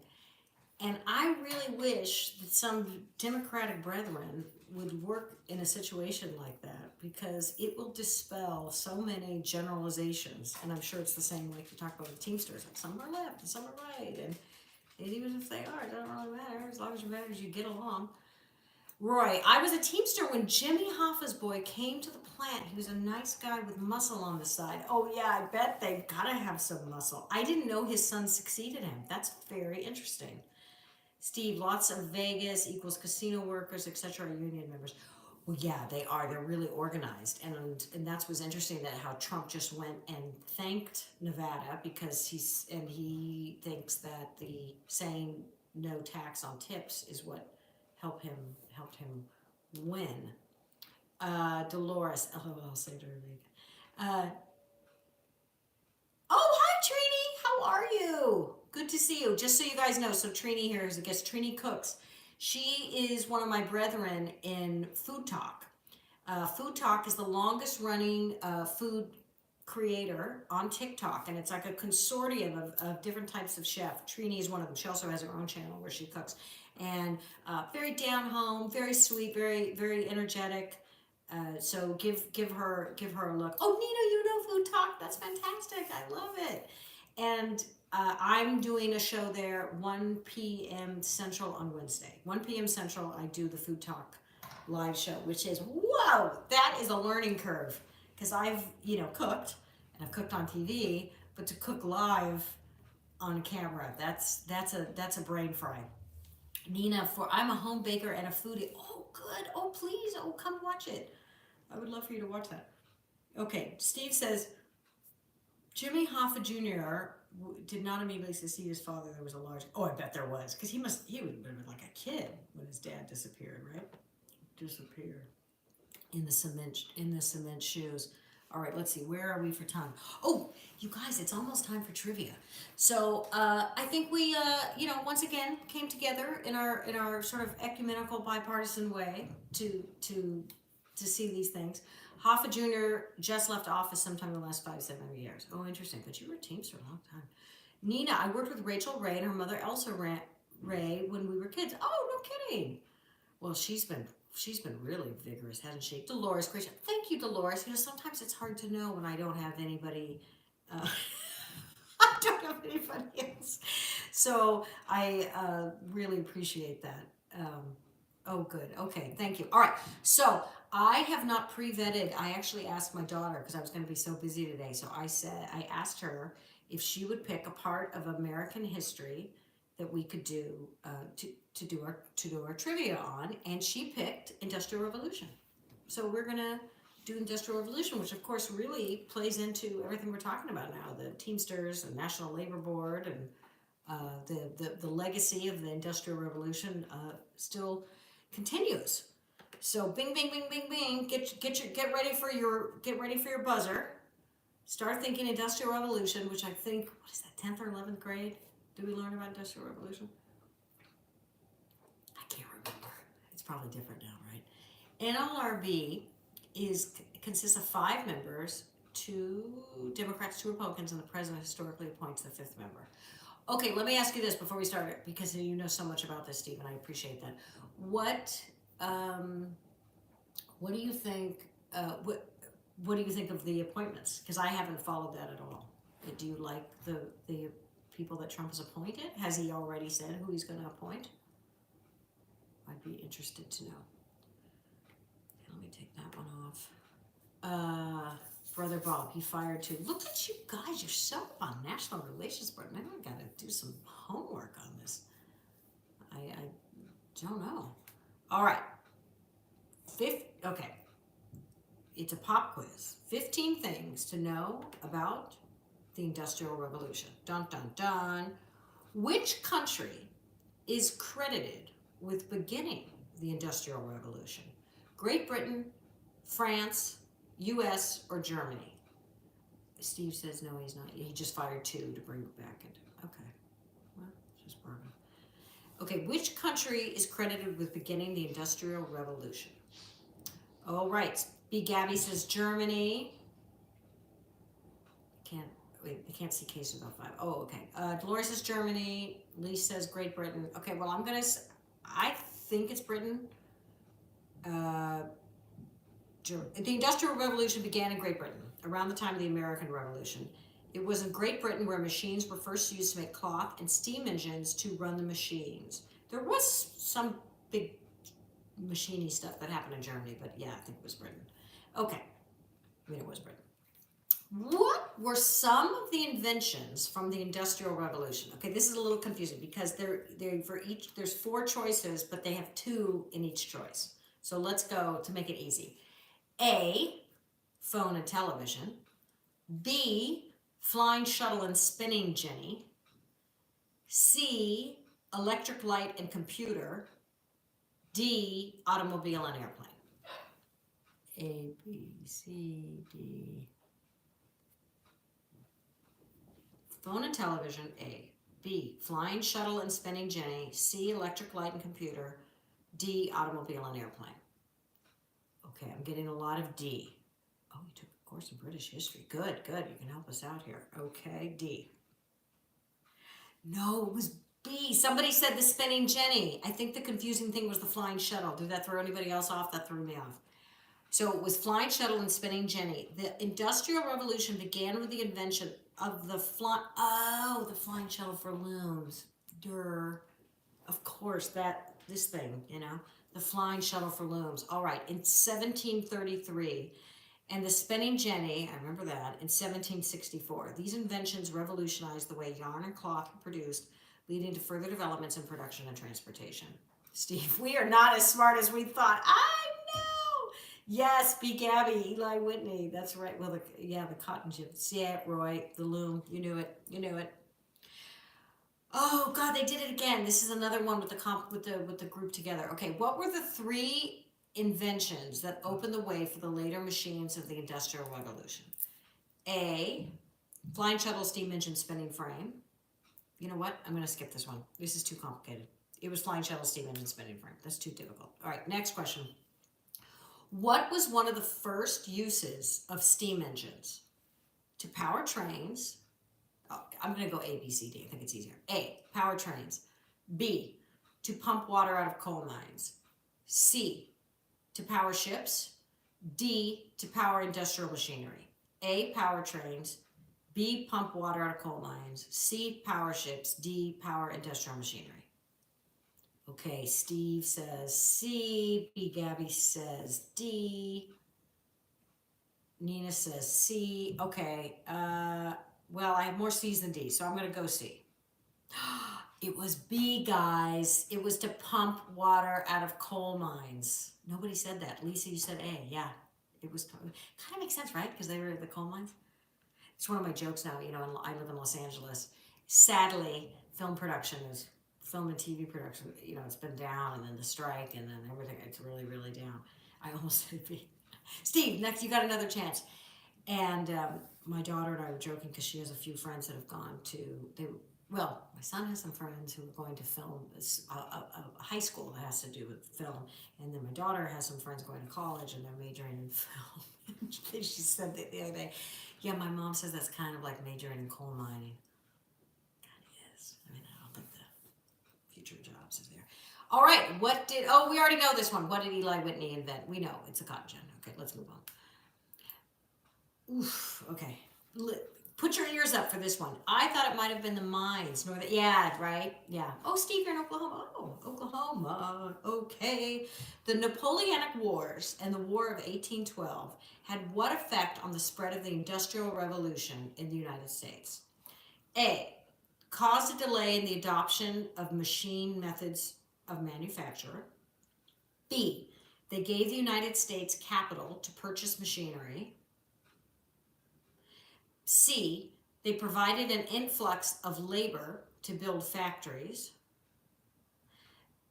And I really wish that some Democratic brethren would work in a situation like that because it will dispel so many generalizations. And I'm sure it's the same like you talk about the Teamsters. Like some are left and some are right. And even if they are, it doesn't really matter. As long as you get along. Roy, I was a Teamster when Jimmy Hoffa's boy came to the plant. He was a nice guy with muscle on the side. Oh yeah, I bet they gotta have some muscle. I didn't know his son succeeded him. That's very interesting. Steve, lots of Vegas equals casino workers, etc. are union members. Well, yeah, they are. They're really organized, and that's what's interesting that how Trump just went and thanked Nevada because he thinks that the saying no tax on tips is what helped him win. Dolores, LOL, saved her week. Oh, hi Trini, how are you? good to see you. Just so you guys know, so Trini here is a guest. Trini cooks. She is one of my brethren in Food Talk. Food Talk is the longest running food creator on TikTok, and it's like a consortium of different types of chefs. Trini is one of them. She also has her own channel where she cooks, and very down home, very sweet, very energetic. So give her a look. Oh, Nina, you know Food Talk? That's fantastic. I love it. And I'm doing a show there 1 p.m. Central on Wednesday. 1 p.m. Central, I do the Food Talk live show, which is, whoa, that is a learning curve. Because I've, cooked, and I've cooked on TV, but to cook live on camera, that's a brain fry. Nina, I'm a home baker and a foodie. Oh, good. Oh, please. Oh, come watch it. I would love for you to watch that. Okay, Steve says, Jimmy Hoffa Jr. did not immediately see his father. There was a large. Oh, I bet there was, because he would have been like a kid when his dad disappeared, right? Disappeared in the cement shoes. All right, let's see. Where are we for time? Oh, you guys, it's almost time for trivia. So I think we, once again came together in our sort of ecumenical, bipartisan way to see these things. Hoffa Jr. just left office sometime in the last 5-7 years. Oh, interesting. But you were a Teamster a long time. Nina, I worked with Rachel Ray and her mother Elsa Ray when we were kids. Oh, no kidding. Well, she's been really vigorous, hasn't she? Dolores, great. Thank you, Dolores. Sometimes it's hard to know when I don't have anybody. I don't have anybody else. So I really appreciate that. Oh, good. Okay, thank you. All right. So I have not pre-vetted. I actually asked my daughter because I was going to be so busy today. So I asked her if she would pick a part of American history that we could do to do our trivia on, and she picked Industrial Revolution. So we're gonna do Industrial Revolution, which of course really plays into everything we're talking about now: the Teamsters, the National Labor Board, and the legacy of the Industrial Revolution still continues. So bing, bing, bing, bing, bing. Get ready for your buzzer. Start thinking Industrial Revolution, which I think, what is that, 10th or 11th grade? Did we learn about Industrial Revolution? I can't remember. It's probably different now, right? NLRB consists of 5 members, 2 Democrats, 2 Republicans, and the president historically appoints the 5th member. Okay, let me ask you this before we start it, because you know so much about this, Steve, and I appreciate that. What do you think? What do you think of the appointments? Because I haven't followed that at all. Do you like the people that Trump has appointed? Has he already said who he's going to appoint? I'd be interested to know. Let me take that one off. Brother Bob, he fired too. Look at you guys, you're so up on National Relations Board. Maybe I got to do some homework on this. I don't know. All right. Okay. It's a pop quiz. 15 things to know about the Industrial Revolution. Dun, dun, dun. Which country is credited with beginning the Industrial Revolution? Great Britain, France, US, or Germany? Steve says no, he's not. He just fired 2 to bring it back into. Okay. Well, just bourbon. Okay, which country is credited with beginning the Industrial Revolution? All right. B. Gabby says Germany. I can't see cases about 5. Oh, okay. Dolores says Germany. Lee says Great Britain. Okay, well, I think it's Britain. The Industrial Revolution began in Great Britain around the time of the American Revolution. It was in Great Britain where machines were first used to make cloth and steam engines to run the machines. There was some big machiny stuff that happened in Germany, but yeah, I think it was Britain. Okay, it was Britain. What were some of the inventions from the Industrial Revolution? Okay, this is a little confusing because there's 4 choices, but they have 2 in each choice. So let's go to make it easy. A, phone and television. B, flying shuttle and spinning jenny. C, electric light and computer. D, automobile and airplane. A, B, C, D. Phone and television, A. B, flying shuttle and spinning jenny. C, electric light and computer. D, automobile and airplane. Okay, I'm getting a lot of D. Oh, you took a course in British history. Good, good. You can help us out here. Okay, D. No, it was B. Somebody said the spinning jenny. I think the confusing thing was the flying shuttle. Did that throw anybody else off? That threw me off. So it was flying shuttle and spinning jenny. The Industrial Revolution began with the invention of the flying shuttle for looms. Durr. Of course, this thing, the flying shuttle for looms. All right, in 1733, and the spinning jenny, I remember that, in 1764. These inventions revolutionized the way yarn and cloth were produced, leading to further developments in production and transportation. Steve, we are not as smart as we thought. I know. Yes, B. Gabby, Eli Whitney. That's right. Well, the cotton gins. Yeah, Roy, the loom. You knew it. You knew it. Oh God, they did it again. This is another one with the group together. Okay, what were the 3 inventions that opened the way for the later machines of the Industrial Revolution? A, flying shuttle, steam engine, spinning frame. You know what? I'm going to skip this one. This is too complicated. It was flying shuttle, steam engine, spinning frame. That's too difficult. All right, next question. What was one of the first uses of steam engines? To power trains. Oh, I'm going to go A, B, C, D. I think it's easier. A, power trains. B, to pump water out of coal mines. C, to power ships. D, to power industrial machinery. A, power trains. B, pump water out of coal mines. C, power ships. D, power industrial machinery. Okay, Steve says C. B. Gabby says D. Nina says C. Okay, well, I have more C's than D, so I'm going to go C. It was B, guys. It was to pump water out of coal mines. Nobody said that. Lisa, you said A. Yeah, it was. Kind of makes sense, right? Because they were the coal mines. It's one of my jokes now. I live in Los Angeles. Sadly, film and TV production, it's been down, and then the strike, and then everything. It's really, really down. I almost said B. Steve, next, you got another chance. And my daughter and I were joking because she has a few friends that have gone to, my son has some friends who are going to film a high school that has to do with film. And then my daughter has some friends going to college and they're majoring in film. She said that the other day, yeah, my mom says that's kind of like majoring in coal mining. Kind of is. I don't think the future jobs is there. All right, we already know this one. What did Eli Whitney invent? We know, it's a cotton gin. Okay, let's move on. Oof, okay. Put your ears up for this one. I thought it might have been the mines. Yeah, right? Yeah. Oh, Steve, you're in Oklahoma. Oh, Oklahoma. Okay. The Napoleonic Wars and the War of 1812 had what effect on the spread of the Industrial Revolution in the United States? A, caused a delay in the adoption of machine methods of manufacture. B, they gave the United States capital to purchase machinery. C, they provided an influx of labor to build factories.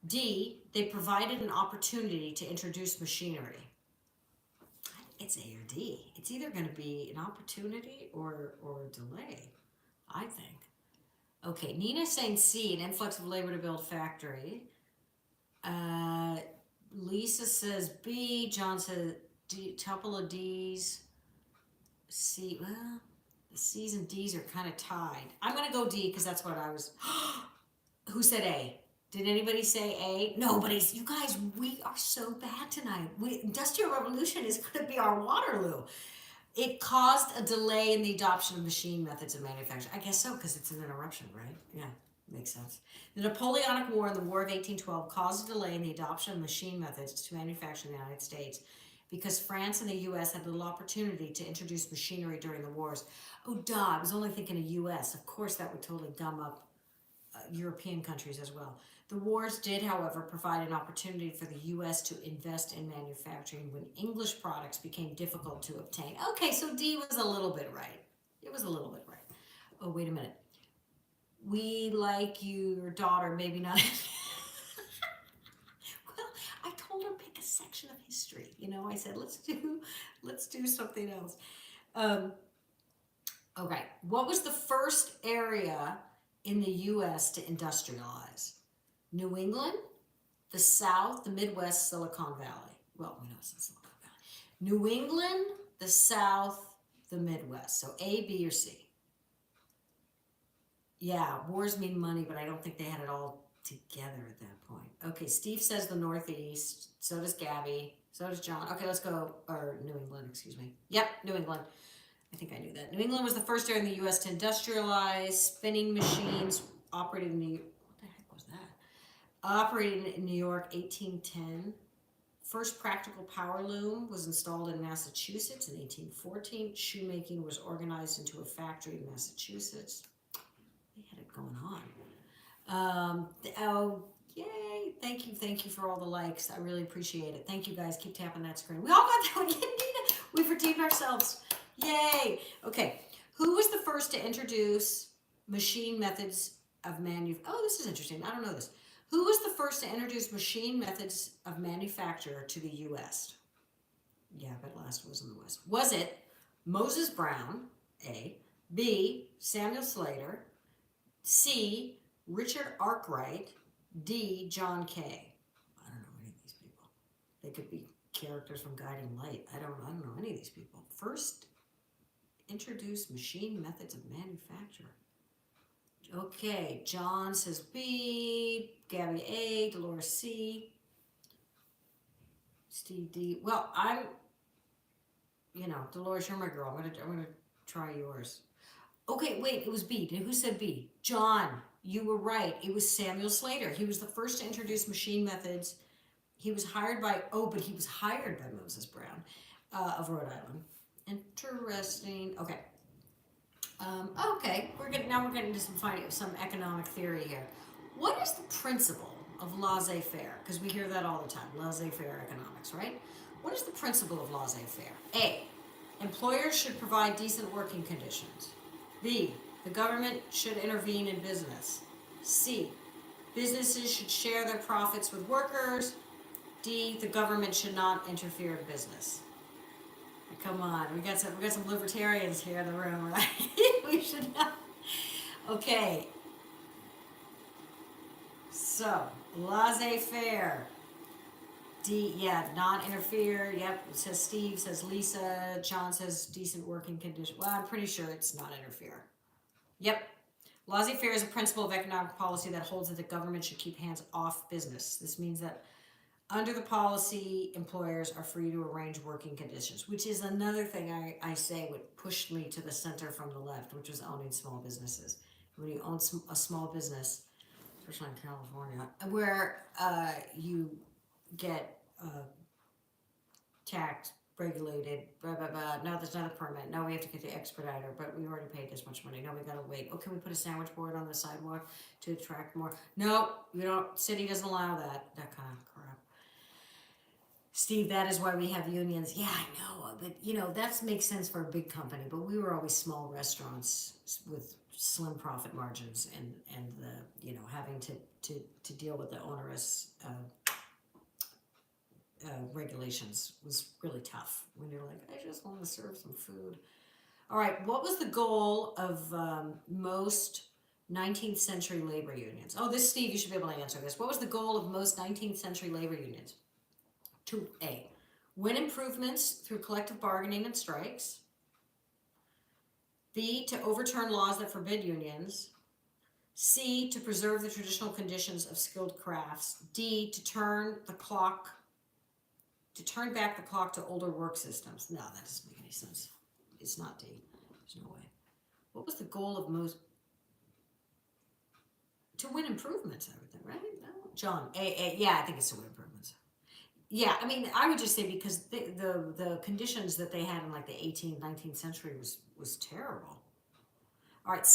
D, they provided an opportunity to introduce machinery. I think it's A or D. It's either going to be an opportunity or a delay, I think. Okay, Nina's saying C, an influx of labor to build factory. Lisa says B. John says D, couple of D's. C, well, the C's and D's are kind of tied. I'm going to go D because that's what I was. Who said A? Did anybody say A? Nobody's. You guys, we are so bad tonight. Industrial Revolution is going to be our Waterloo. It caused a delay in the adoption of machine methods of manufacture. I guess so, because it's an interruption, right? Yeah, makes sense. The Napoleonic War and the War of 1812 caused a delay in the adoption of machine methods to manufacture in the United States because France and the U.S. had little opportunity to introduce machinery during the wars. Oh, duh, I was only thinking of U.S. Of course, that would totally gum up European countries as well. The wars did, however, provide an opportunity for the U.S. to invest in manufacturing when English products became difficult to obtain. Okay, so D was a little bit right. It was a little bit right. Oh, wait a minute. We like your daughter, maybe not. Well, I told her pick a section of history. I said, let's do something else. Okay, what was the first area in the U.S. to industrialize? New England, the South, the Midwest, Silicon Valley. Well, we know it's in Silicon Valley. New England, the South, the Midwest. So A, B, or C? Yeah, wars mean money, but I don't think they had it all together at that point. Okay, Steve says the Northeast. So does Gabby. So does John. Okay, let's go. Or New England, excuse me. Yep, New England. I think I knew that. New England was the first area in the U.S. to industrialize. Spinning machines operated in New York. What the heck was that? Operated in New York, 1810. First practical power loom was installed in Massachusetts in 1814. Shoemaking was organized into a factory in Massachusetts. They had it going on. Oh, yay. Thank you for all the likes. I really appreciate it. Thank you guys. Keep tapping that screen. We all got that. We didn't need it. We've redeemed ourselves. Yay. Okay. Who was the first to introduce machine methods of Oh, this is interesting. I don't know this. Who was the first to introduce machine methods of manufacture to the U.S.? Yeah, but last was in the West. Was it Moses Brown, A, B, Samuel Slater, C, Richard Arkwright, D, John Kay? I don't know any of these people. They could be characters from Guiding Light. I don't know any of these people. First, introduce machine methods of manufacture. Okay, John says B, Gabby A, Dolores C, Steve D. Well, Dolores, you're my girl. I'm gonna try yours. Okay, wait, it was B. Who said B? John, you were right. It was Samuel Slater. He was the first to introduce machine methods. He was hired by Moses Brown of Rhode Island. Interesting. Okay. Okay, we're getting into some economic theory here. What is the principle of laissez-faire? Because we hear that all the time, laissez-faire economics, right? What is the principle of laissez-faire? A, employers should provide decent working conditions. B, the government should intervene in business. C, businesses should share their profits with workers. D, the government should not interfere in business. Come on, we got some libertarians here in the room, right? We should not. Okay. So, laissez-faire. D, yeah, not interfere. Yep, it says Steve, says Lisa. John says decent working conditions. Well, I'm pretty sure it's not interfere. Yep. Laissez-faire is a principle of economic policy that holds that the government should keep hands off business. This means that under the policy, employers are free to arrange working conditions, which is another thing I say would push me to the center from the left, which was owning small businesses. When you own a small business, especially in California, where you get taxed, regulated, blah, blah, blah. No, there's not a permit. No, we have to get the expediter, but we already paid this much money. No, we gotta wait. Oh, can we put a sandwich board on the sidewalk to attract more? No, we don't. City doesn't allow that kind of crap. Steve, that is why we have unions. Yeah, I know, but that makes sense for a big company. But we were always small restaurants with slim profit margins, and the having to deal with the onerous regulations was really tough. When you're like, I just want to serve some food. All right, what was the goal of most 19th century labor unions? Oh, Steve, you should be able to answer this. What was the goal of most 19th century labor unions? To A, win improvements through collective bargaining and strikes. B, to overturn laws that forbid unions. C, to preserve the traditional conditions of skilled crafts. D, to turn back the clock to older work systems. No, that doesn't make any sense. It's not D. There's no way. What was the goal of most? To win improvements, I would think, right? No. John, A, yeah, I think it's to win improvements. Yeah, I mean, I would just say because the conditions that they had in like the 18th, 19th century was terrible. All right,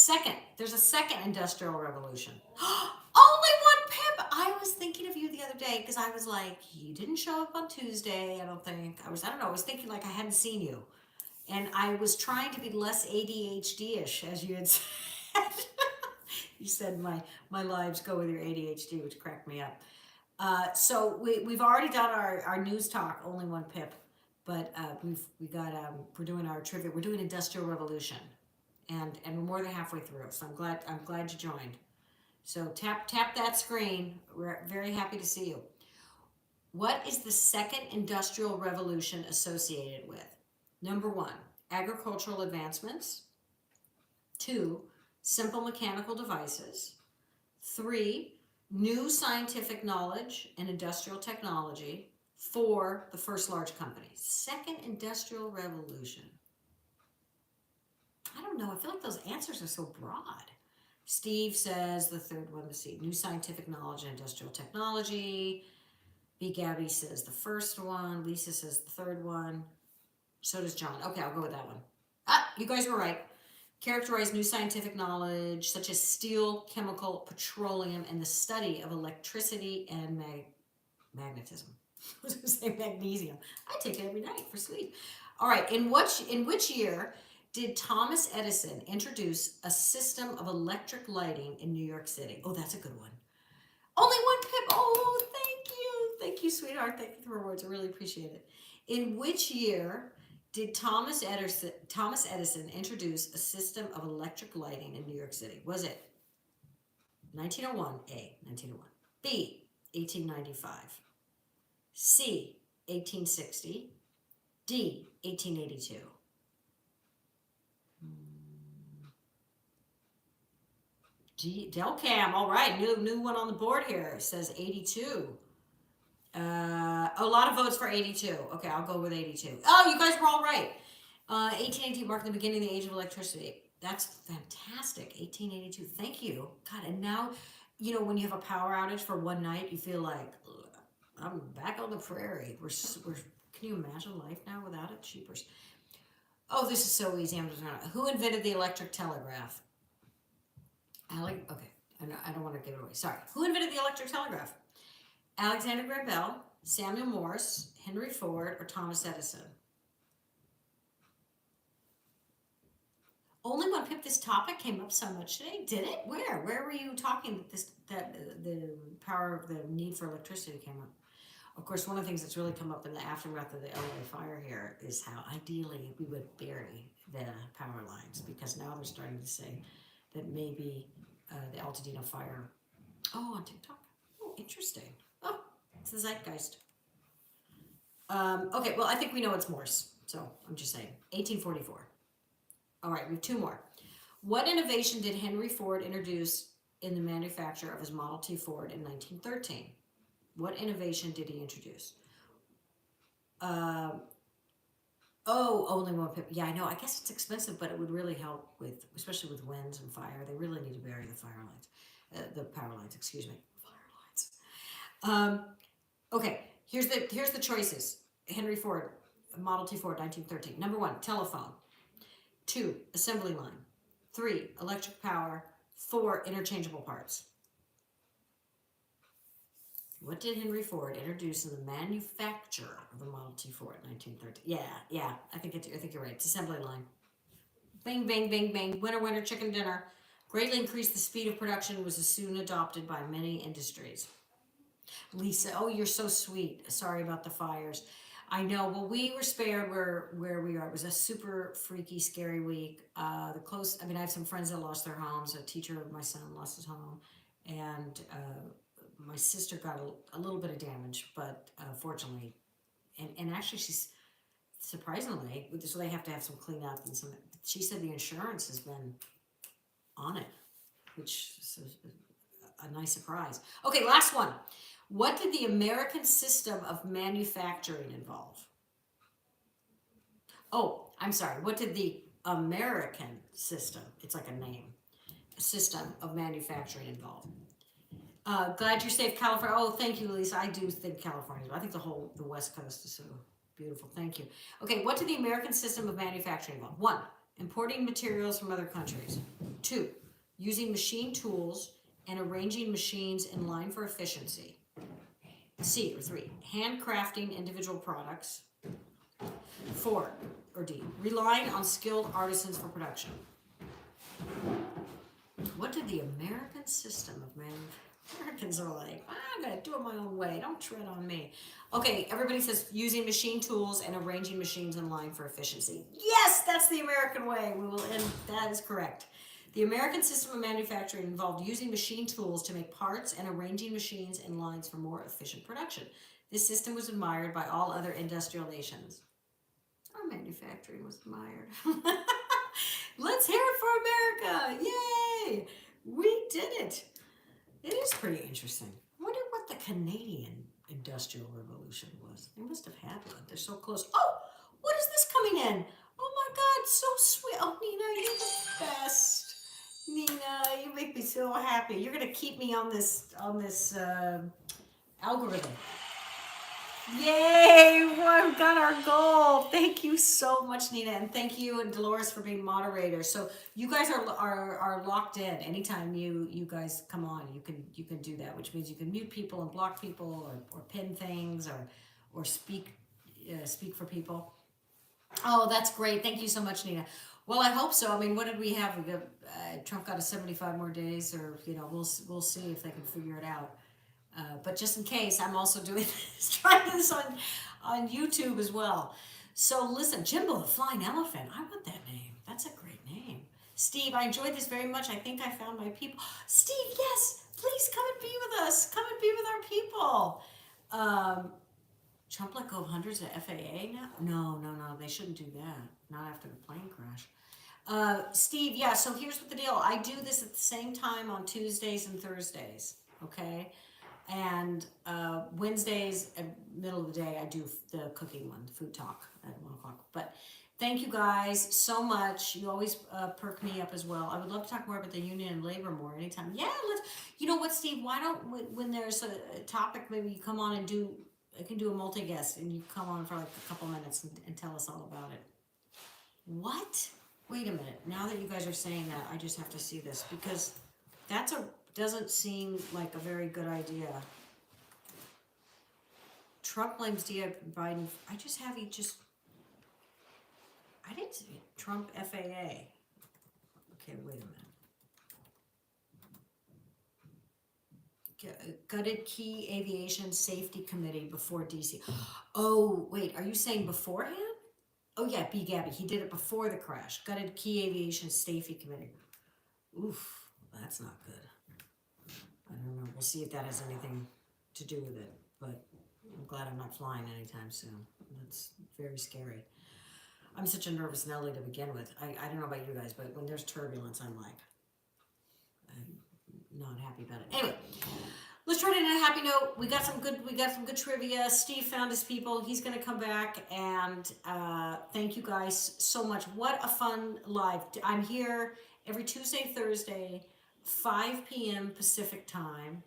there's a second industrial revolution. Only one pip! I was thinking of you the other day because I was like, you didn't show up on Tuesday, I don't think. I don't know, I was thinking like I hadn't seen you. And I was trying to be less ADHD-ish, as you had said. You said my lives go with your ADHD, which cracked me up. So we've already done our news talk, only one pip, but we're doing our trivia. We're doing Industrial Revolution, and we're more than halfway through. So I'm glad you joined. So tap that screen. We're very happy to see you. What is the second industrial revolution associated with? Number 1, agricultural advancements. 2, simple mechanical devices. 3, new scientific knowledge and industrial technology. 4, the first large companies. Second industrial revolution. I don't know. I feel like those answers are so broad. Steve says the third one, let's see, new scientific knowledge and industrial technology. B. Gabby says the first one. Lisa says the third one. So does John. Okay, I'll go with that one. You guys were right. Characterize new scientific knowledge such as steel, chemical, petroleum, and the study of electricity and magnetism. I was going to say magnesium. I take it every night for sleep. All right, in which year did Thomas Edison introduce a system of electric lighting in New York City? Oh, that's a good one. Only one pip. Oh, thank you. Thank you, sweetheart. Thank you for the words. I really appreciate it. In which year did Thomas Edison introduce a system of electric lighting in New York City? Was it 1901? A, 1901. B, 1895. C, 1860. D, 1882. Delcam, all right, new one on the board here. It says 82. A lot of votes for 82. Okay, I'll go with 82. Oh, you guys were all right. 1882 marked the beginning of the age of electricity. That's fantastic. 1882. Thank you. God, and now, when you have a power outage for one night, you feel like I'm back on the prairie. We're can you imagine life now without it? Cheapers. Oh, this is so easy. Who invented the electric telegraph? Okay, I don't want to give it away. Sorry. Who invented the electric telegraph? Alexander Graham Bell, Samuel Morse, Henry Ford, or Thomas Edison? Only when this topic came up so much today, did it? Where were you talking that the power of the need for electricity came up? Of course, one of the things that's really come up in the aftermath of the LA fire here is how ideally we would bury the power lines, because now they're starting to say that maybe the Altadena fire. Oh, on TikTok. Oh, interesting. Oh, it's the zeitgeist. Okay, well, I think we know it's Morse, so I'm just saying. 1844. All right, we have 2 more. What innovation did Henry Ford introduce in the manufacture of his Model T Ford in 1913? What innovation did he introduce? Only one pip. Yeah, I know. I guess it's expensive, but it would really help especially with winds and fire. They really need to bury the fire lines, the power lines. Excuse me, fire lines. Okay, here's the choices. Henry Ford, Model T Ford, 1913. Number 1, telephone. 2, assembly line. 3, electric power. 4, interchangeable parts. What did Henry Ford introduce in the manufacture of the Model T Ford in 1913? Yeah. I think you're right. It's assembly line. Bang, bang, bang, bang. Winner, winner, chicken dinner. Greatly increased the speed of production. Was soon adopted by many industries. Lisa, oh, you're so sweet. Sorry about the fires. I know. Well, we were spared where we are. It was a super freaky, scary week. I have some friends that lost their homes. A teacher of my son lost his home, and my sister got a little bit of damage, but fortunately, and actually she's surprisingly, so they have to have some cleanup and some. She said the insurance has been on it, which is a nice surprise. Okay, last one. What did the American system of manufacturing involve? Oh, I'm sorry. What did the American system, it's like a name, system of manufacturing involve? Glad you're safe, California. Oh, thank you, Lisa. I do think California. I think the West Coast is so beautiful. Thank you. Okay, what did the American system of manufacturing involve? 1, importing materials from other countries. 2, using machine tools and arranging machines in line for efficiency. 3, handcrafting individual products. 4, or D, relying on skilled artisans for production. What did the American system of manufacturing? Americans are like, I'm going to do it my own way. Don't tread on me. Okay, everybody says using machine tools and arranging machines in line for efficiency. Yes, that's the American way. We will end. That is correct. The American system of manufacturing involved using machine tools to make parts and arranging machines in lines for more efficient production. This system was admired by all other industrial nations. Our manufacturing was admired. Let's hear it for America! Yay! We did it. It is pretty interesting. I wonder what the Canadian Industrial Revolution was. They must have had one. They're so close. Oh, what is this coming in? Oh my God, so sweet. Oh, Nina, you're the best. Nina, you make me so happy. You're gonna keep me on this algorithm. Yay! We've got our goal. Thank you so much, Nina, and thank you and Dolores for being moderators. So you guys are locked in. Anytime you guys come on, you can do that, which means you can mute people and block people or pin things or speak for people. Oh, that's great. Thank you so much, Nina. Well, I hope so. I mean, what did we have? Trump got a 75 more days, or we'll see if they can figure it out. But just in case, I'm also doing this, trying this on YouTube as well. So listen, Jimbo the Flying Elephant. I want that name. That's a great name. Steve, I enjoyed this very much. I think I found my people. Steve, yes, please come and be with us. Come and be with our people. Trump let go of hundreds of FAA now? No, they shouldn't do that. Not after the plane crash. Steve, yeah, so here's what the deal. I do this at the same time on Tuesdays and Thursdays, okay? And Wednesdays, at middle of the day, I do the cooking one, the food talk at 1 o'clock. But thank you guys so much. You always perk me up as well. I would love to talk more about the union and labor more anytime. Yeah, you know what, Steve, why don't, when there's a topic, maybe you come on and I can do a multi-guest and you come on for like a couple minutes and tell us all about it. What? Wait a minute. Now that you guys are saying that, I just have to see this because doesn't seem like a very good idea. Trump blames Biden. I didn't see it. Trump FAA. Okay, wait a minute. Gutted key aviation safety committee before DC. Oh, wait, are you saying beforehand? Oh yeah, B. Gabby, he did it before the crash. Gutted key aviation safety committee. Oof, that's not good. I don't know. We'll see if that has anything to do with it. But I'm glad I'm not flying anytime soon. That's very scary. I'm such a nervous Nelly to begin with. I don't know about you guys, but when there's turbulence, I'm not happy about it. Anyway, let's try to end on a happy note. We got some good trivia. Steve found his people. He's gonna come back, and thank you guys so much. What a fun live. I'm here every Tuesday, Thursday, 5 p.m. Pacific time.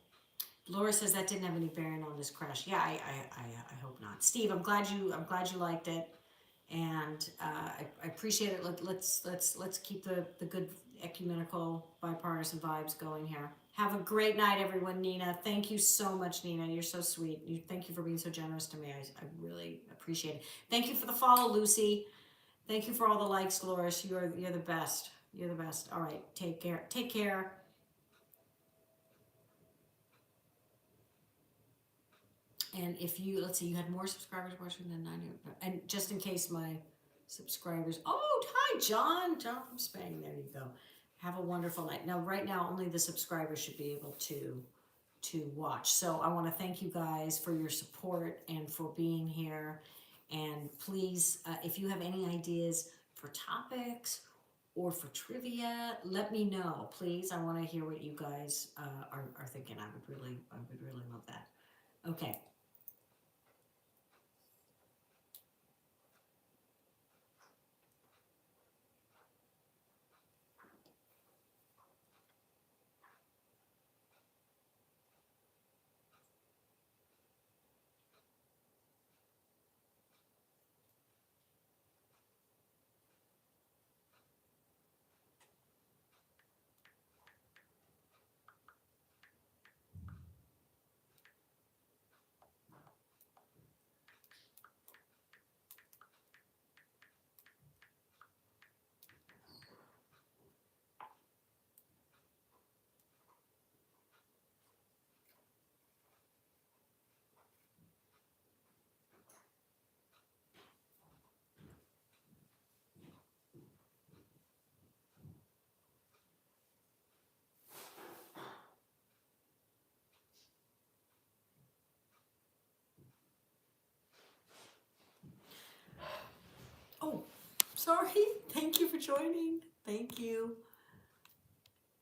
Laura says that didn't have any bearing on this crash. Yeah, I hope not. Steve, I'm glad you liked it, and I appreciate it. Let's keep the good ecumenical bipartisan vibes going here. Have a great night, everyone. Nina, thank you so much, Nina. You're so sweet. Thank you for being so generous to me. I really appreciate it. Thank you for the follow, Lucy. Thank you for all the likes, Dolores. You're the best. You're the best. All right, take care. Take care. And if let's see, you had more subscribers watching than 90. And just in case my subscribers, hi, John from Spain. There you go. Have a wonderful night. Now, right now, only the subscribers should be able to watch. So I want to thank you guys for your support and for being here. And please, if you have any ideas for topics or for trivia, let me know, please. I want to hear what you guys are thinking. I would really love that. Okay. Sorry. Thank you for joining. Thank you.